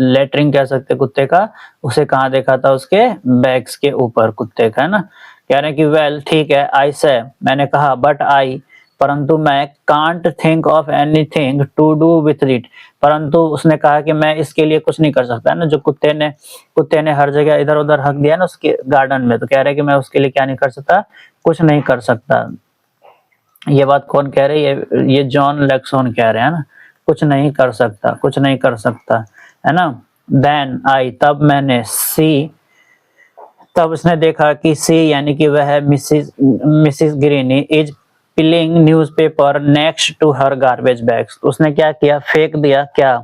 Speaker 1: लेटरिंग कह सकते कुत्ते का, उसे कहाँ देखा था, उसके बैग्स के ऊपर कुत्ते का है ना। कह रहे हैं कि वेल ठीक है, आई से मैंने कहा, बट आई परंतु मैं, can't think of anything to do with it, परंतु उसने कहा कि मैं इसके लिए कुछ नहीं कर सकता है ना, जो कुत्ते ने हर जगह इधर उधर हक दिया ना उसके गार्डन में, तो कह रहे हैं कि मैं उसके लिए क्या नहीं कर सकता, कुछ नहीं कर सकता। ये बात कौन कह रहे हैं, ये जॉन लेक्सॉन कह रहे हैं ना, कुछ नहीं कर सकता, कुछ नहीं कर सकता है ना। देन आई, तब मैंने, सी तब उसने देखा कि सी यानी कि वह Mrs Greeny is piling newspaper next to her garbage bags, उसने क्या किया, फेंक दिया, क्या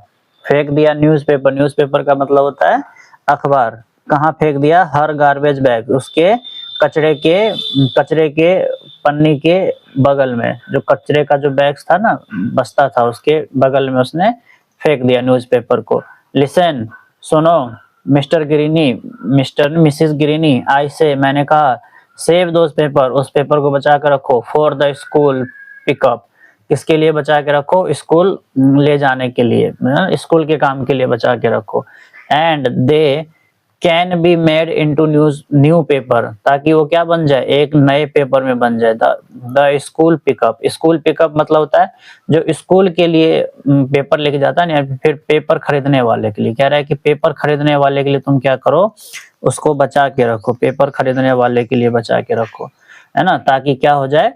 Speaker 1: फेंक दिया, न्यूज़पेपर, न्यूज़पेपर का मतलब होता है अखबार, कहाँ फेंक दिया, हर गार्बेज बैग, उसके कचरे के पन्नी के बगल में, जो कचरे का जो बैग था ना, बस्ता था, उसके बगल में उसने फेंक दिया न्यूज़पेपर को। लिसन, सुनो, Mr Greeny, Mr Mrs Greeny, I से मैंने कहा, सेव दोज पेपर, उस पेपर को बचा कर रखो, फॉर द स्कूल पिकअप, किसके लिए बचा के रखो, स्कूल ले जाने के लिए, स्कूल के काम के लिए बचा के रखो। And they can be made into new paper, ताकि वो क्या बन जाए, एक नए पेपर में बन जाए। The school pickup, school pickup मतलब होता है जो स्कूल के लिए पेपर लेके जाता है ना, फिर पेपर खरीदने वाले के लिए, कह रहा है कि पेपर खरीदने वाले के लिए तुम क्या करो, उसको बचा के रखो, पेपर खरीदने वाले के लिए बचा के रखो, है ना, ताकि क्या हो जाए,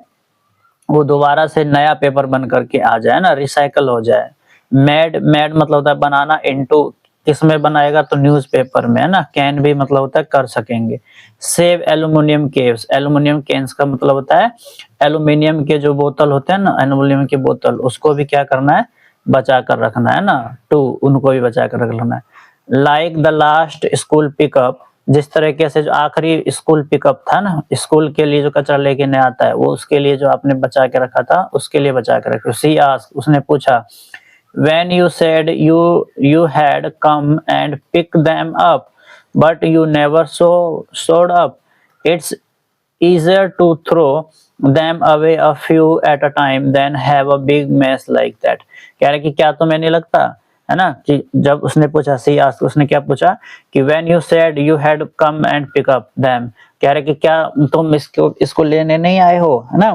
Speaker 1: वो दोबारा से नया पेपर बन करके आ जाए ना, रिसाइकल हो जाए। मेड, मेड मतलब होता है बनाना, इनटू किसमें बनाएगा, तो न्यूज़पेपर में है ना। कैन भी मतलब होता है कर सकेंगे। Save aluminium caves, aluminium cans का मतलब होता है एल्यूमिनियम के जो बोतल होते हैं ना, एल्यूमिनियम के बोतल, उसको भी क्या करना है, बचा कर रखना है ना, टू उनको भी बचा कर रखना है। Like the last school pickup, जिस तरीके से जो आखिरी स्कूल पिकअप था ना, स्कूल के लिए जो कचरा लेके नहीं आता है, वो उसके लिए जो आपने बचा के रखा था, उसके लिए बचा के रखो। सी आस्क्ड, उसने पूछा, when you said you had come and picked them up but you never showed up, it's easier to throw them away a few at a time than have a big mess like that। कह रहे कि क्या तुम्हें नहीं लगता है ना, कि जब उसने पूछा, सी आस्क्ड, उसने क्या पूछा कि when you said you had come and pick up them, कह रहे कि क्या तुम इसको लेने नहीं आए हो, है ना,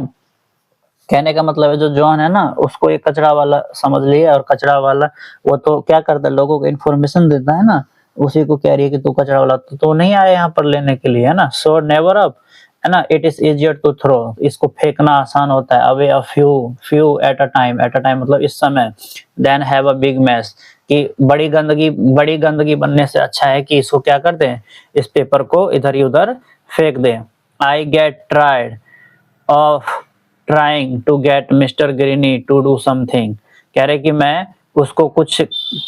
Speaker 1: कहने का मतलब है जो जॉन है ना उसको एक कचरा वाला समझ लिया, और कचरा वाला वो तो क्या करता है, लोगों को इन्फॉर्मेशन देता है ना, उसी को कह रही है कि तू कचरा वाला, तो नहीं आया यहाँ पर लेने के लिए, है ना। सो नेवर अप, है ना, it is easier to throw, इसको फेंकना आसान होता है, away a few, few at a time मतलब इस समय, then have a big mess, कि बड़ी गंदगी बनने से अच्छा है कि इसको क्या कर दें, इस पेपर को इधर ही उधर फेंक दें। I get tired of trying to get Mr Greeny to do something, कह रहे कि मैं उसको कुछ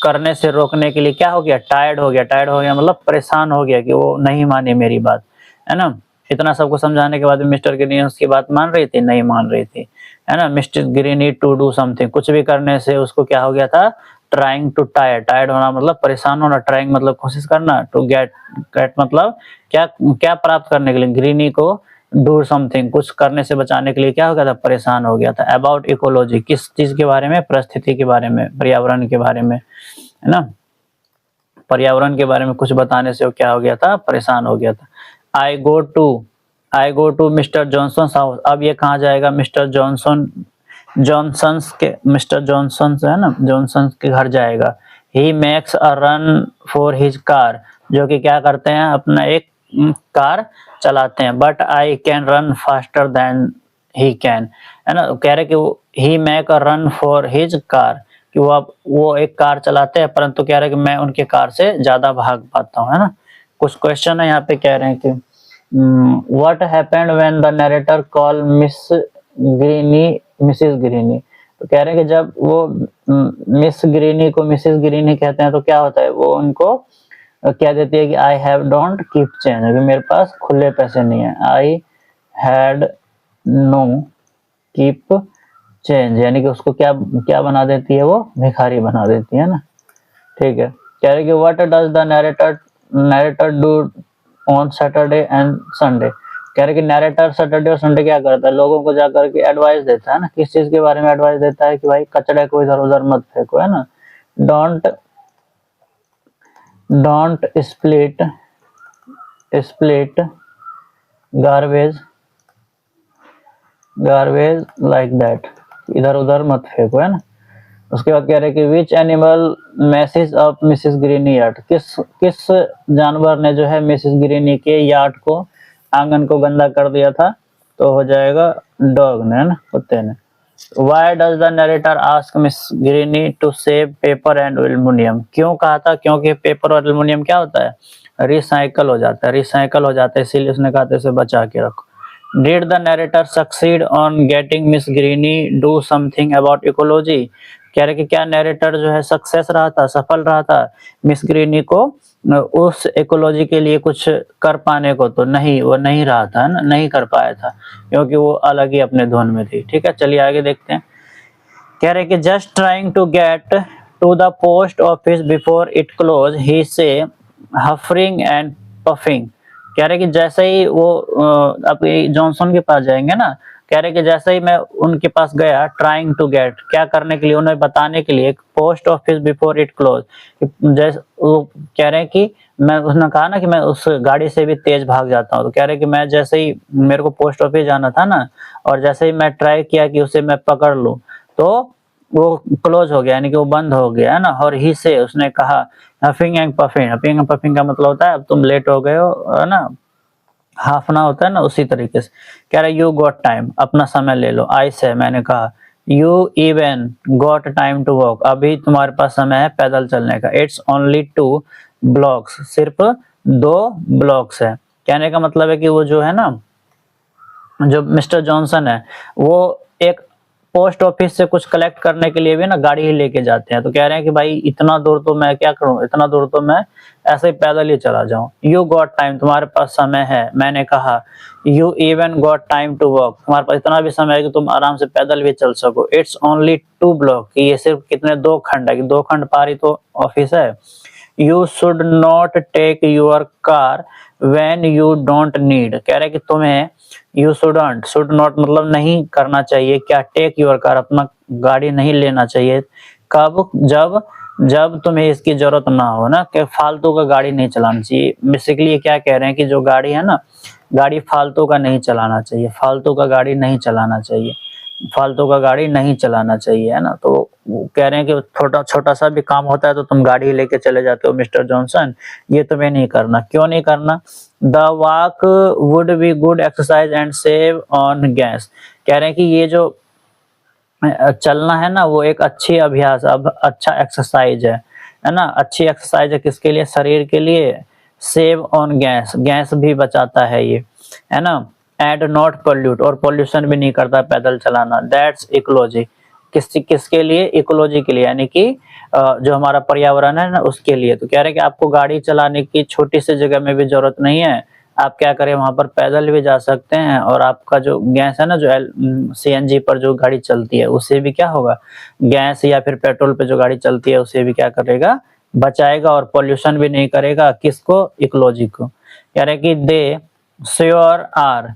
Speaker 1: करने से रोकने के लिए क्या हो गया, टायर्ड हो गया मतलब परेशान हो गया कि वो नहीं मानी मेरी बात, है ना। इतना सबको समझाने के बाद मिस्टर ग्रीनी उसकी बात मान रही थी, नहीं मान रही थी, है ना। Mr Greeny to do something, कुछ भी करने से उसको क्या हो गया था, ट्राइंग टू टायर्ड होना मतलब परेशान होना, ट्राइंग मतलब कोशिश करना, टू गेट मतलब क्या क्या प्राप्त करने के लिए, ग्रीनी को डू समथिंग कुछ करने से बचाने के लिए क्या हो गया था, परेशान हो गया था। अबाउट इकोलॉजी, किस चीज के बारे में, परिस्थिति के बारे में, पर्यावरण के बारे में, है ना, पर्यावरण के बारे में कुछ बताने से वो क्या हो गया था, परेशान हो गया था। I go to Mr Johnson house, अब ये कहाँ जाएगा, मिस्टर जॉनसन है ना, जॉनसन के घर जाएगा। He makes a run for his car, जो कि क्या करते हैं, अपना एक कार चलाते हैं। But I can run faster than he can, है ना, कह रहे कि he make a run for his car, कि वो एक कार चलाते हैं, परंतु कह रहे कि मैं उनके कार से ज्यादा भाग पाता हूँ, है ना। कुछ क्वेश्चन है यहाँ पे, कह रहे हैं कि what happened when the narrator call Mrs Greeny, तो कह रहे हैं कि जब वो मिस ग्रीनी को मिसिस ग्रीनी कहते हैं तो क्या होता है, वो उनको क्या देती है कि I have don't keep change, अभी मेरे पास खुले पैसे नहीं है, I had know keep change, यानी कि उसको क्या क्या बना देती है, वो भिखारी बना देती है ना, ठीक है। कह रहे कि what does the narrator do on Saturday and Sunday, कह रहे कि नरेटर सैटरडे और संडे क्या करता है, लोगों को जाकर के एडवाइस देता है ना, किस चीज के बारे में एडवाइस देता है, कि भाई कचड़े को इधर उधर मत फेंको, है ना। Don't split garbage like that, इधर उधर मत फेंको, है ना। उसके बाद कह रहे कि which animal messes of Mrs Greeny yard, किस जानवर ने जो है मिसेस ग्रीनी के यार्ड को, आंगन को गंदा कर दिया था, तो हो जाएगा डॉग ने, है ना, कुत्ते ने। Why does the narrator ask Miss Greeny to save paper and aluminium, क्यों कहा था, क्योंकि पेपर और एल्युमिनियम क्या होता है, रिसाइकल हो जाता है, इसीलिए उसने कहा था इसे बचा के रखो। Did the narrator succeed on getting Miss Greeny do something about ecology, कह रहे कि क्या नैरेटर जो है सक्सेस रहा था, सफल रहा था मिस ग्रीनी को उस इकोलॉजी के लिए कुछ कर पाने को, तो नहीं, वो नहीं रहा था ना, नहीं कर पाया था, क्योंकि वो अलग ही अपने धुन में थी, ठीक है। चलिए आगे देखते हैं। कह रहे कि just trying to get to the post office before it close he say huffing and puffing, कह रहे कि जैसे ही वो अपने जॉनसन के पास जाएंगे ना, कह रहे कि जैसे ही मैं उनके पास गया, ट्राइंग टू गेट क्या करने के लिए, उन्हें बताने के लिए, post office before it close, जैसे वो कह रहे हैं कि मैं, उसने कहा ना कि मैं उस गाड़ी से भी तेज भाग जाता हूँ, तो कह रहे कि मैं जैसे ही मेरे को पोस्ट ऑफिस जाना था ना, और जैसे ही मैं ट्राई किया कि उसे मैं पकड़ लूं, तो वो क्लोज हो गया, यानी कि वो बंद हो गया, है ना। और ही से उसने कहा हफिंग एंड पफिंग का मतलब होता है अब तुम लेट हो गए हो, है ना, हाफना होता है ना, उसी तरीके से। कह रहा यू गॉट टाइम, अपना समय ले लो, आई से मैंने कहा, you even got time to walk, अभी तुम्हारे पास समय है पैदल चलने का, इट्स ओनली 2 ब्लॉक्स, सिर्फ 2 ब्लॉक्स है। कहने का मतलब है कि वो जो है ना, जो मिस्टर जॉनसन है, वो एक पोस्ट ऑफिस से कुछ कलेक्ट करने के लिए भी ना गाड़ी ही लेके जाते हैं, तो कह रहे हैं कि भाई इतना दूर तो मैं क्या करूं, इतना दूर तो मैं ऐसे ही पैदल ही चला जाऊं। यू गॉट टाइम, तुम्हारे पास समय है, मैंने कहा, you even got time to walk, तुम्हारे पास इतना भी समय है कि तुम आराम से पैदल भी चल सको। इट्स ओनली 2 ब्लॉक, ये सिर्फ कितने 2 खंड है, कि 2 खंड पारी तो ऑफिस है। You should not take your car when you don't need, कह रहे कि तुम्हें यू शुड नॉट मतलब नहीं करना चाहिए, क्या, टेक योर कार, अपना गाड़ी नहीं लेना चाहिए, कब, जब तुम्हें इसकी जरूरत ना हो ना, कि फालतू का गाड़ी नहीं चलाना चाहिए। बेसिकली ये क्या कह रहे हैं कि जो गाड़ी है ना, गाड़ी फालतू का नहीं चलाना चाहिए, फालतू का गाड़ी नहीं चलाना चाहिए। फालतू का गाड़ी नहीं चलाना चाहिए, है ना। तो वो कह रहे हैं कि छोटा छोटा सा भी काम होता है तो तुम गाड़ी लेके चले जाते हो मिस्टर जॉनसन, ये तुम्हें नहीं करना। क्यों नहीं करना? The walk would be good exercise and save on gas. कह रहे हैं कि ये जो चलना है ना वो एक अच्छी अभ्यास, अब अच्छा एक्सरसाइज है ना। अच्छी एक्सरसाइज है किसके लिए? शरीर के लिए। सेव ऑन गैस, गैस भी बचाता है ये, है ना। एंड नॉट पोल्यूट, और पोल्यूशन भी नहीं करता पैदल चलाना। दैट्स इकोलॉजी, किसके लिए? इकोलॉजी के लिए, यानी कि जो हमारा पर्यावरण है ना उसके लिए। तो कह रहे हैं कि आपको गाड़ी चलाने की छोटी सी जगह में भी जरूरत नहीं है, आप क्या करें वहां पर पैदल भी जा सकते हैं, और आपका जो गैस है ना, जो सीएनजी पर जो गाड़ी चलती है उससे भी क्या होगा, गैस या फिर पेट्रोल पे जो गाड़ी चलती है उससे भी क्या करेगा, बचाएगा, और पोल्यूशन भी नहीं करेगा। किसको? इकोलॉजी को। कह रहे कि दे श्योर आर,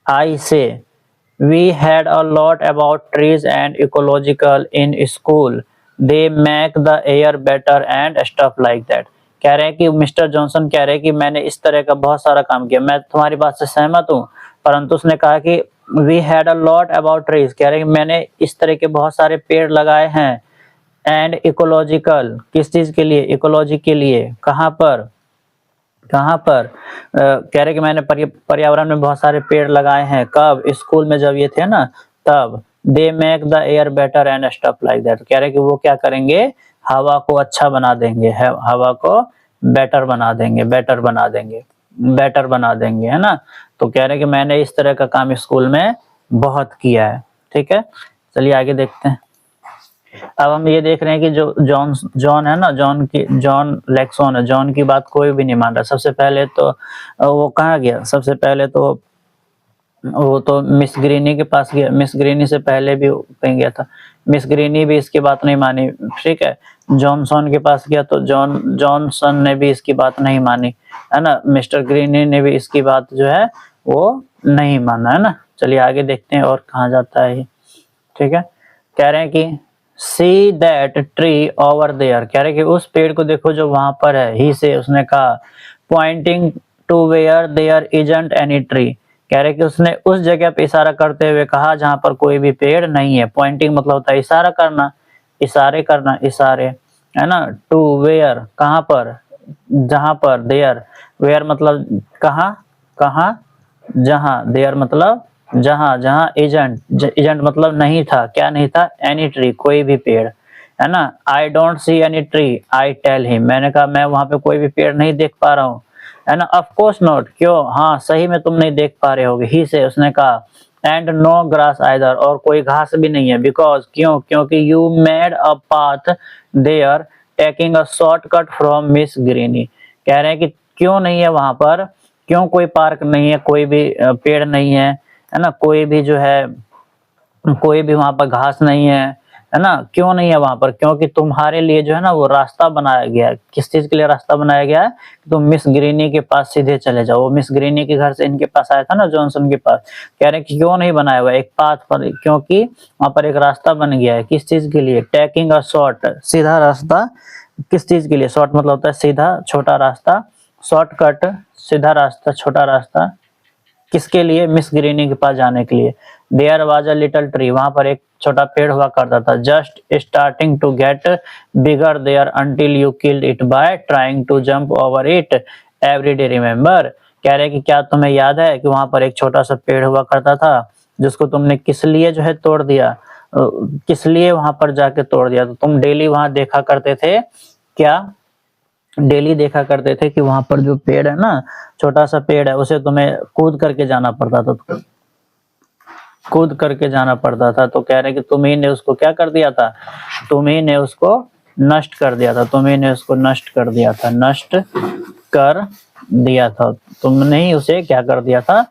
Speaker 1: आई से we had a lot about trees and ecological in school, they make the air better and stuff like that। कह रहे हैं कि मिस्टर जॉनसन कह रहे हैं कि मैंने इस तरह का बहुत सारा काम किया। मैं तुम्हारी बात से सहमत हूँ, परंतु उसने कहा कि we had a lot about trees, कह रहे हैं कि मैंने इस तरह के बहुत सारे पेड़ लगाए हैं, एंड इकोलॉजिकल, किस चीज के लिए? इकोलॉजी के लिए। कहाँ पर? कहाँ पर? कह रहे कि मैंने पर्यावरण में बहुत सारे पेड़ लगाए हैं। कब? स्कूल में जब ये थे ना तब। They make the air better and stuff like that. कह रहे कि वो क्या करेंगे, हवा को अच्छा बना देंगे, हवा को बेटर बना देंगे, बेटर बना देंगे, बेटर बना देंगे, है ना। तो कह रहे कि मैंने इस तरह का काम स्कूल में बहुत किया है। ठीक है, चलिए आगे देखते हैं। अब हम ये देख रहे हैं कि जो जॉन है ना, जॉन लेक्सॉन है, जॉन की बात कोई भी नहीं मान रहा। सबसे पहले तो वो कहाँ गया? सबसे पहले तो वो तो मिस ग्रीनी के पास गया। मिस ग्रीनी से पहले भी कहीं गया था, मिस ग्रीनी भी इसकी बात नहीं मानी। ठीक है, जॉनसन के पास गया तो जॉनसन ने भी इसकी बात नहीं मानी, है ना। मिस्टर ग्रीनी ने भी इसकी बात जो है वो नहीं माना, है ना। चलिए आगे देखते हैं और कहाँ जाता है ये। ठीक है, कह रहे हैं कि see that tree over there, कह रहे कि उस पेड़ को देखो जो वहां पर है। ही से, उसने कहा, pointing to where there isn't any tree, कह रहे कि उसने उस जगह पे इशारा करते हुए कहा जहां पर कोई भी पेड़ नहीं है। पॉइंटिंग मतलब होता है इशारा करना, इशारे करना, इशारे, है ना। टू वेयर, कहां पर? जहां पर। देयर, वेयर मतलब कहां, कहां, जहां। देयर मतलब जहां, जहां एजेंट, एजेंट मतलब नहीं था, क्या नहीं था? एनी ट्री, कोई भी पेड़, है ना। I don't see any tree, I tell him, मैंने कहा मैं वहां पे कोई भी पेड़ नहीं देख पा रहा हूँ, है ना। ऑफ कोर्स नॉट, क्यों? हाँ सही में तुम नहीं देख पा रहे होगे। ही से, उसने कहा, एंड नो ग्रास आइदर, और कोई घास भी नहीं है। बिकॉज, क्यों? क्योंकि you made a path there taking a shortcut from miss Greeny, कह रहे हैं कि क्यों नहीं है वहां पर, क्यों कोई पार्क नहीं है, कोई भी पेड़ नहीं है ना, कोई भी जो है, कोई भी वहां पर घास नहीं है ना। क्यों नहीं है वहां पर? क्योंकि तुम्हारे लिए जो है ना वो रास्ता बनाया गया है। किस चीज के लिए रास्ता बनाया गया है? तुम मिस ग्रीनी के पास सीधे चले जाओ। वो मिस ग्रीनी के घर से इनके पास आया था ना, जॉनसन के पास। कह रहे हैं कि क्यों नहीं बनाया हुआ एक पाथ पर? क्योंकि वहां पर एक रास्ता बन गया है। किस चीज के लिए? टेकिंग अ शॉर्ट, सीधा रास्ता। किस चीज के लिए? शॉर्ट मतलब होता है सीधा, छोटा रास्ता। शॉर्टकट, सीधा रास्ता, छोटा रास्ता। किसके लिए? मिस ग्रीनी के पास जाने के लिए। There was a little tree, वहां पर एक छोटा पेड़ हुआ करता था। Just starting to get bigger there until you killed it by trying to jump over it every day, remember. कह रहे कि क्या तुम्हें याद है कि वहां पर एक छोटा सा पेड़ हुआ करता था जिसको तुमने किस लिए जो है तोड़ दिया, किस लिए वहां पर जाके तोड़ दिया? तो तुम डेली वहां देखा करते थे, क्या? डेली देखा करते थे कि वहां पर जो पेड़ है ना, छोटा सा पेड़ है, उसे तुम्हें कूद करके जाना पड़ता था, कूद करके जाना पड़ता था। तो कह रहे कि तुम्ही ने उसको क्या कर दिया था? तुम्ही ने उसको नष्ट कर दिया था, तुम्ही ने उसको नष्ट कर दिया था, नष्ट कर दिया था। तुमने ही उसे क्या कर दिया था?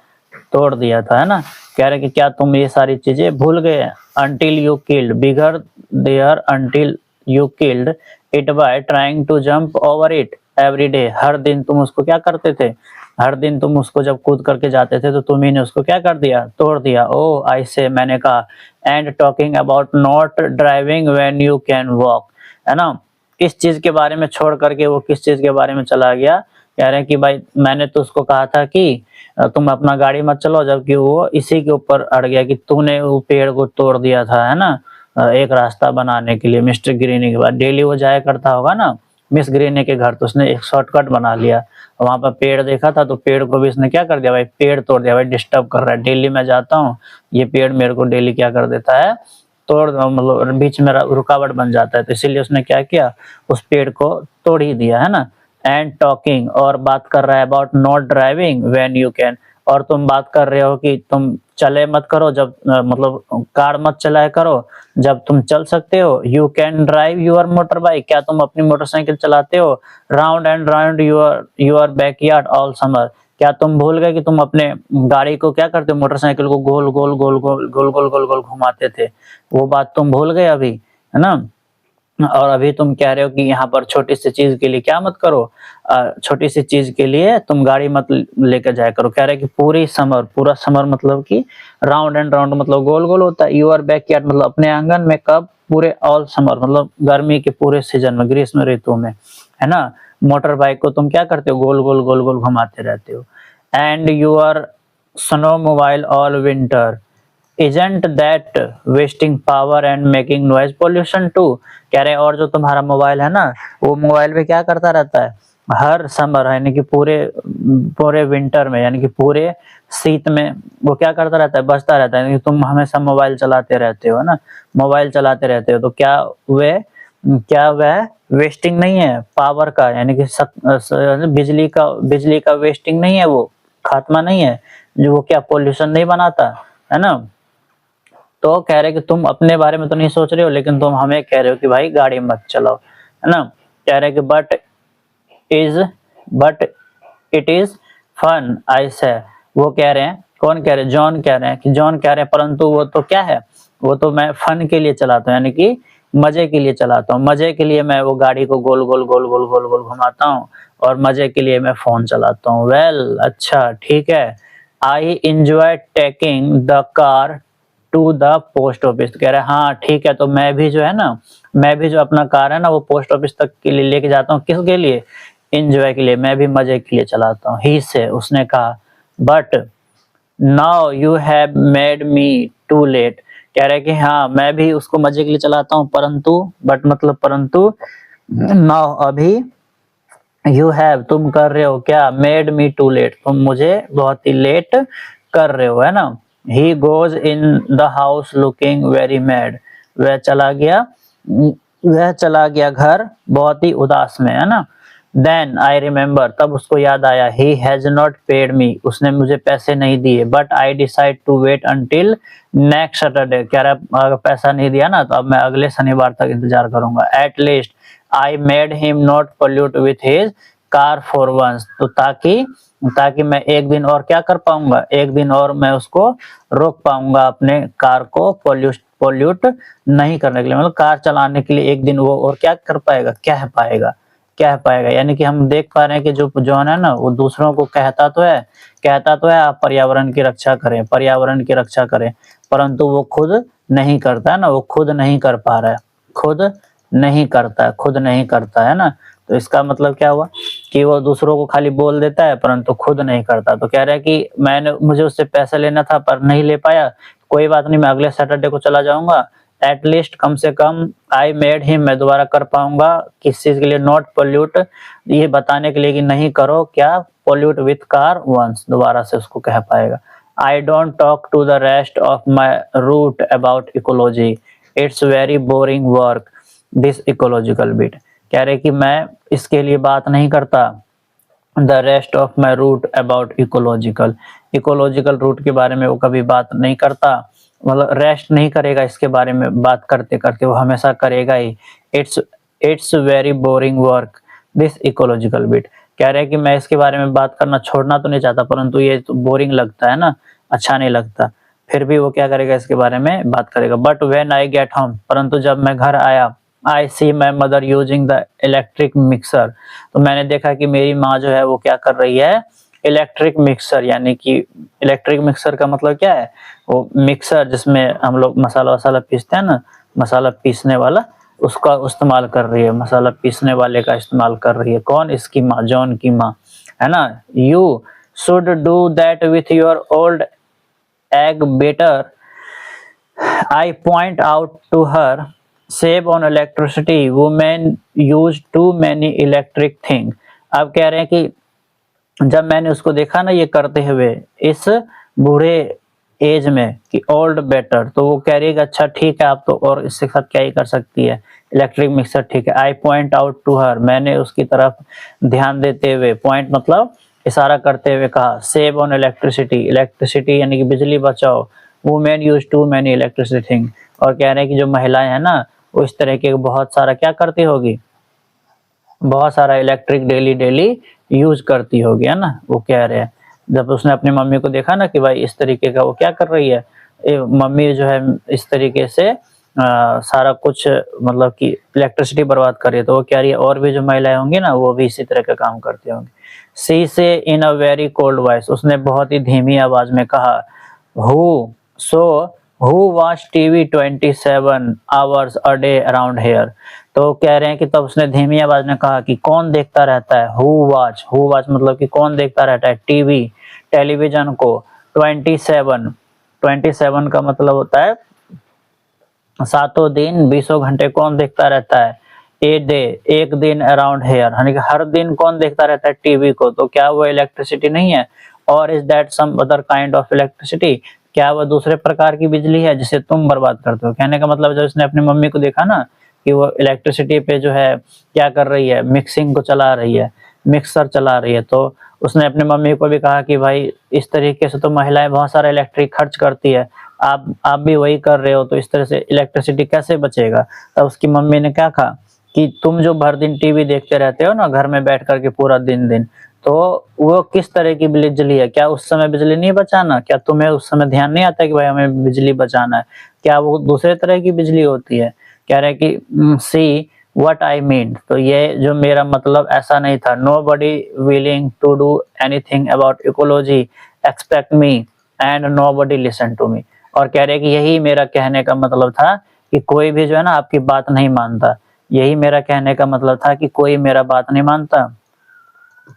Speaker 1: तोड़ दिया था, है ना। कह रहे कि क्या तुम ये सारी चीजें भूल गए? Until you killed bigger there, until you killed it by trying to jump over it every day, हर दिन तुम उसको क्या करते थे? हर दिन तुम उसको जब कूद करके जाते थे तो तुम्ही ने उसको क्या कर दिया? तोड़ दिया। ओ आई से, मैंने कहा, and talking about not driving when you can walk, है ना। इस चीज के बारे में छोड़ करके वो किस चीज के बारे में चला गया? कह रहे हैं कि भाई मैंने तो उसको कहा था कि तुम अपना गाड़ी मत चलाओ, जबकि वो इसी के ऊपर अड़ गया कि तूने वो पेड़ को तोड़ दिया था, है ना, एक रास्ता बनाने के लिए मिस्टर ग्रीनी के बाद। डेली वो जाया करता होगा ना मिस ग्रीनी के घर, तो उसने एक शॉर्टकट बना लिया, वहां पर पेड़ देखा था तो पेड़ को भी इसने क्या कर दिया भाई, पेड़ तोड़ दिया भाई, डिस्टर्ब कर रहा है, डेली मैं जाता हूँ ये पेड़ मेरे को डेली क्या कर देता है, तोड़, मतलब बीच में रुकावट बन जाता है, तो इसीलिए उसने क्या किया, उस पेड़ को तोड़ ही दिया, है ना। एंड टॉकिंग, और बात कर रहा है about not driving when you can, और तुम बात कर रहे हो कि तुम चले मत करो जब मतलब कार मत चलाया करो जब तुम चल सकते हो। You can drive your motor bike, क्या तुम अपनी मोटरसाइकिल चलाते हो। Round and round your backyard all summer, क्या तुम भूल गए कि तुम अपने गाड़ी को क्या करते हो, मोटरसाइकिल को गोल गोल गोल गोल गोल गोल गोल गोल घुमाते थे, वो बात तुम भूल गए अभी, है ना। और अभी तुम कह रहे हो कि यहाँ पर छोटी सी चीज के लिए क्या मत करो, छोटी सी चीज के लिए तुम गाड़ी मत लेकर जाया करो। कह रहे हैं कि पूरा समर मतलब कि राउंड एंड राउंड मतलब गोल गोल होता है, यूर बैकयार्ड मतलब अपने आंगन में, कब, पूरे ऑल समर मतलब गर्मी के पूरे सीजन में, ग्रीष्म ऋतु में, है ना। मोटर बाइक को तुम क्या करते हो, गोल गोल गोल गोल घुमाते रहते हो। And your snowmobile all winter, isn't that wasting power and making noise pollution too, कह रहे हैं और जो तुम्हारा मोबाइल है ना, वो मोबाइल पे क्या करता रहता है, हर समर यानी कि पूरे पूरे विंटर में यानी कि पूरे शीत में वो क्या करता रहता है, बजता रहता है, यानी कि तुम हमेशा मोबाइल चलाते रहते हो ना, मोबाइल चलाते रहते हो, तो क्या वह वेस्टिंग नहीं है पावर का, यानी कि बिजली का वेस्टिंग नहीं है, वो खात्मा नहीं है, जो वो क्या पोल्यूशन नहीं बनाता, है ना। तो कह रहे कि तुम अपने बारे में तो नहीं सोच रहे हो, लेकिन तुम हमें कह रहे हो कि भाई गाड़ी मत चलाओ, है ना। कह रहे कि but it is fun I say, वो कह रहे हैं, कौन कह रहे हैं, जॉन कह रहे हैं कि जॉन कह रहे हैं परंतु वो तो क्या है, वो तो मैं फन के लिए चलाता हूँ, यानी कि मजे के लिए चलाता हूँ, मजे के लिए मैं वो गाड़ी को गोल गोल गोल गोल गोल गोल घुमाता हूँ, और मजे के लिए मैं फोन चलाता हूँ। वेल अच्छा ठीक है, I enjoy taking the car to the post office, कह रहे हैं हाँ ठीक है, तो मैं भी जो है ना, मैं भी जो अपना कार है ना वो पोस्ट ऑफिस तक के लिए लेके जाता हूँ, किसके लिए, एंजॉय के लिए, मैं भी मजे के लिए चलाता हूँ। ही से, उसने कहा, but now you have made me too late, कह रहे कि हाँ मैं भी उसको मजे के लिए चलाता हूँ, परंतु नाउ अभी, यू हैव तुम कर रहे हो क्या, मेड मी टू लेट तुम मुझे बहुत ही लेट कर रहे हो, है ना। He goes in the house looking very mad, वह चला गया घर बहुत ही उदास में, है ना। देन आई रिमेम्बर, तब उसको याद आया, he has not paid me, उसने मुझे पैसे नहीं दिए, but I decide to wait until next Saturday, कह रहा अगर पैसा नहीं दिया ना तो अब मैं अगले शनिवार तक इंतजार करूंगा। At least I made him not pollute with his car for once, तो ताकि मैं एक दिन और क्या कर पाऊंगा, एक दिन और मैं उसको रोक पाऊंगा अपने कार को पोल्यूट नहीं करने के लिए, मतलब कार चलाने के लिए एक दिन वो और क्या कर पाएगा, क्या पाएगा, यानी कि हम देख पा रहे हैं कि जो जॉन है ना वो दूसरों को कहता तो है आप पर्यावरण की रक्षा करें, परंतु वो खुद नहीं करता है ना, वो खुद नहीं कर पा रहा है, खुद नहीं करता है ना। तो इसका मतलब क्या हुआ कि वो दूसरों को खाली बोल देता है परंतु खुद नहीं करता। तो कह रहा है कि मुझे उससे पैसा लेना था पर नहीं ले पाया, कोई बात नहीं, मैं अगले सैटरडे को चला जाऊंगा। एटलीस्ट कम से कम आई मेड हिम, मैं दोबारा कर पाऊंगा, किस चीज के लिए, नॉट पोल्यूट, ये बताने के लिए कि नहीं करो क्या, पोल्यूट विथ कार वंस, दोबारा से उसको कह पाएगा। I don't talk to the rest of my route about ecology, it's very boring work this ecological bit, कह रहे कि मैं इसके लिए बात नहीं करता, the rest of my route about ecological route के बारे में वो कभी बात नहीं करता, मतलब रेस्ट नहीं करेगा इसके बारे में बात करते करते, वो हमेशा करेगा ही। It's very boring work this ecological bit, कह रहे हैं कि मैं इसके बारे में बात करना छोड़ना तो नहीं चाहता परंतु ये तो बोरिंग लगता है ना, अच्छा नहीं लगता, फिर भी वो क्या करेगा, इसके बारे में बात करेगा। But when I get home, परंतु जब मैं घर आया, I see my mother using the electric mixer, तो मैंने देखा कि मेरी माँ जो है वो क्या कर रही है, इलेक्ट्रिक मिक्सर, यानी कि इलेक्ट्रिक मिक्सर का मतलब क्या है, वो मिक्सर जिसमें हम लोग मसाला वसाला पीसते हैं ना, मसाला पीसने वाला, उसका इस्तेमाल कर रही है, मसाला पीसने वाले का इस्तेमाल कर रही है, कौन, इसकी माँ, जॉन की माँ। है ना। You should do that with your old egg better, I point out to her, save on electricity, women use too many electric thing. अब कह रहे हैं कि जब मैंने उसको देखा ना ये करते हुए इस बूढ़े एज में कि ओल्ड बेटर, तो वो कह रही है कि अच्छा ठीक है आप तो और इसके साथ क्या ही कर सकती है, इलेक्ट्रिक मिक्सर ठीक है। I point out to her, मैंने उसकी तरफ ध्यान देते हुए, पॉइंट मतलब इशारा करते हुए कहा, सेव ऑन इलेक्ट्रिसिटी, इलेक्ट्रिसिटी यानी कि बिजली बचाओ, women use too many electricity thing. और कह रहे हैं कि जो महिलाएं हैं ना वो इस तरह के बहुत सारा क्या करती होगी, बहुत सारा इलेक्ट्रिक डेली डेली यूज करती होगी, है ना। वो कह रहे हैं जब उसने अपनी मम्मी को देखा ना कि भाई इस तरीके का वो क्या कर रही है, मम्मी जो है इस तरीके से सारा कुछ मतलब कि इलेक्ट्रिसिटी बर्बाद कर रही है, तो वो कह रही है और भी जो महिलाएं होंगी ना वो भी इसी तरह का काम करती होंगी। सी से इन अ वेरी कोल्ड वॉइस, उसने बहुत ही धीमी आवाज में कहा, who so who watch TV 27 hours a day around hair. तो कह रहे हैं कि तब उसने धीमी आवाज में कहा कि कौन देखता रहता है, हु वॉच मतलब कि कौन देखता रहता है टीवी, टेलीविजन को 27 का मतलब होता है सातों दिन 20 घंटे कौन देखता रहता है, ए डे एक दिन अराउंड हेयर यानी कि हर दिन कौन देखता रहता है टीवी को, तो क्या वो इलेक्ट्रिसिटी नहीं है, और is that some other kind of electricity, क्या वह दूसरे प्रकार की बिजली है जिसे तुम बर्बाद करते हो। कहने का मतलब जब उसने अपनी मम्मी को देखा ना कि वो इलेक्ट्रिसिटी पे जो है क्या कर रही है, मिक्सिंग को चला रही है, मिक्सर चला रही है, तो उसने अपनी मम्मी को भी कहा कि भाई इस तरीके से तो महिलाएं बहुत सारा इलेक्ट्रिक खर्च करती है, आप भी वही कर रहे हो, तो इस तरह से इलेक्ट्रिसिटी कैसे बचेगा। तब उसकी मम्मी ने क्या कहा कि तुम जो भर दिन टीवी देखते रहते हो ना घर में बैठ करके पूरा दिन दिन, तो वो किस तरह की बिजली है, क्या उस समय बिजली नहीं बचाना, क्या तुम्हें उस समय ध्यान नहीं आता कि भाई हमें बिजली बचाना है, क्या वो दूसरे तरह की बिजली होती है। कह रहे कि सी व्हाट आई मीन, तो ये जो मेरा मतलब ऐसा नहीं था, nobody willing to do anything about ecology expect me and nobody listen to me. और कह रहे कि यही मेरा कहने का मतलब था कि कोई भी जो है ना आपकी बात नहीं मानता, यही मेरा कहने का मतलब था कि कोई मेरा बात नहीं मानता,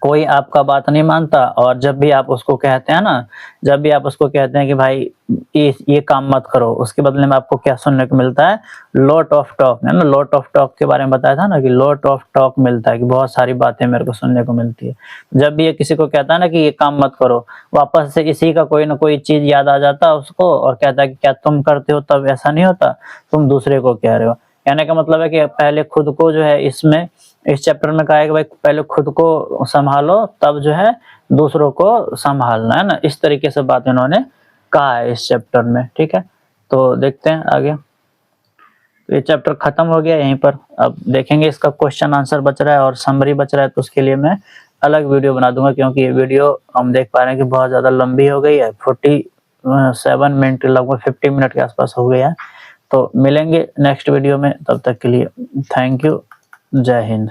Speaker 1: कोई आपका बात नहीं मानता। और जब भी आप उसको कहते हैं ना, जब भी आप उसको कहते हैं कि भाई ये काम मत करो, उसके बदले में आपको क्या सुनने को मिलता है, लॉट ऑफ टॉक, है ना। लॉट ऑफ टॉक के बारे में बताया था ना कि लॉट ऑफ टॉक मिलता है, कि बहुत सारी बातें मेरे को सुनने को मिलती है। जब भी ये किसी को कहता है ना कि ये काम मत करो, वापस से इसी का कोई ना कोई चीज याद आ जाता है उसको और कहता है कि क्या तुम करते हो तब ऐसा नहीं होता, तुम दूसरे को कह रहे हो। कहने का मतलब है कि पहले खुद को जो है इसमें इस चैप्टर में कहा है कि भाई पहले खुद को संभालो तब जो है दूसरों को संभालना, है ना। इस तरीके से बात इन्होंने कहा है इस चैप्टर में, ठीक है। तो देखते हैं आगे, तो ये चैप्टर खत्म हो गया यहीं पर। अब देखेंगे इसका क्वेश्चन आंसर बच रहा है और समरी बच रहा है, तो उसके लिए मैं अलग वीडियो बना दूंगा, क्योंकि ये वीडियो हम देख पा रहे हैं कि बहुत ज्यादा लंबी हो गई है, 47 मिनट, लगभग 50 मिनट के आसपास हो गया है। तो मिलेंगे नेक्स्ट वीडियो में, तब तक के लिए थैंक यू, जय हिंद।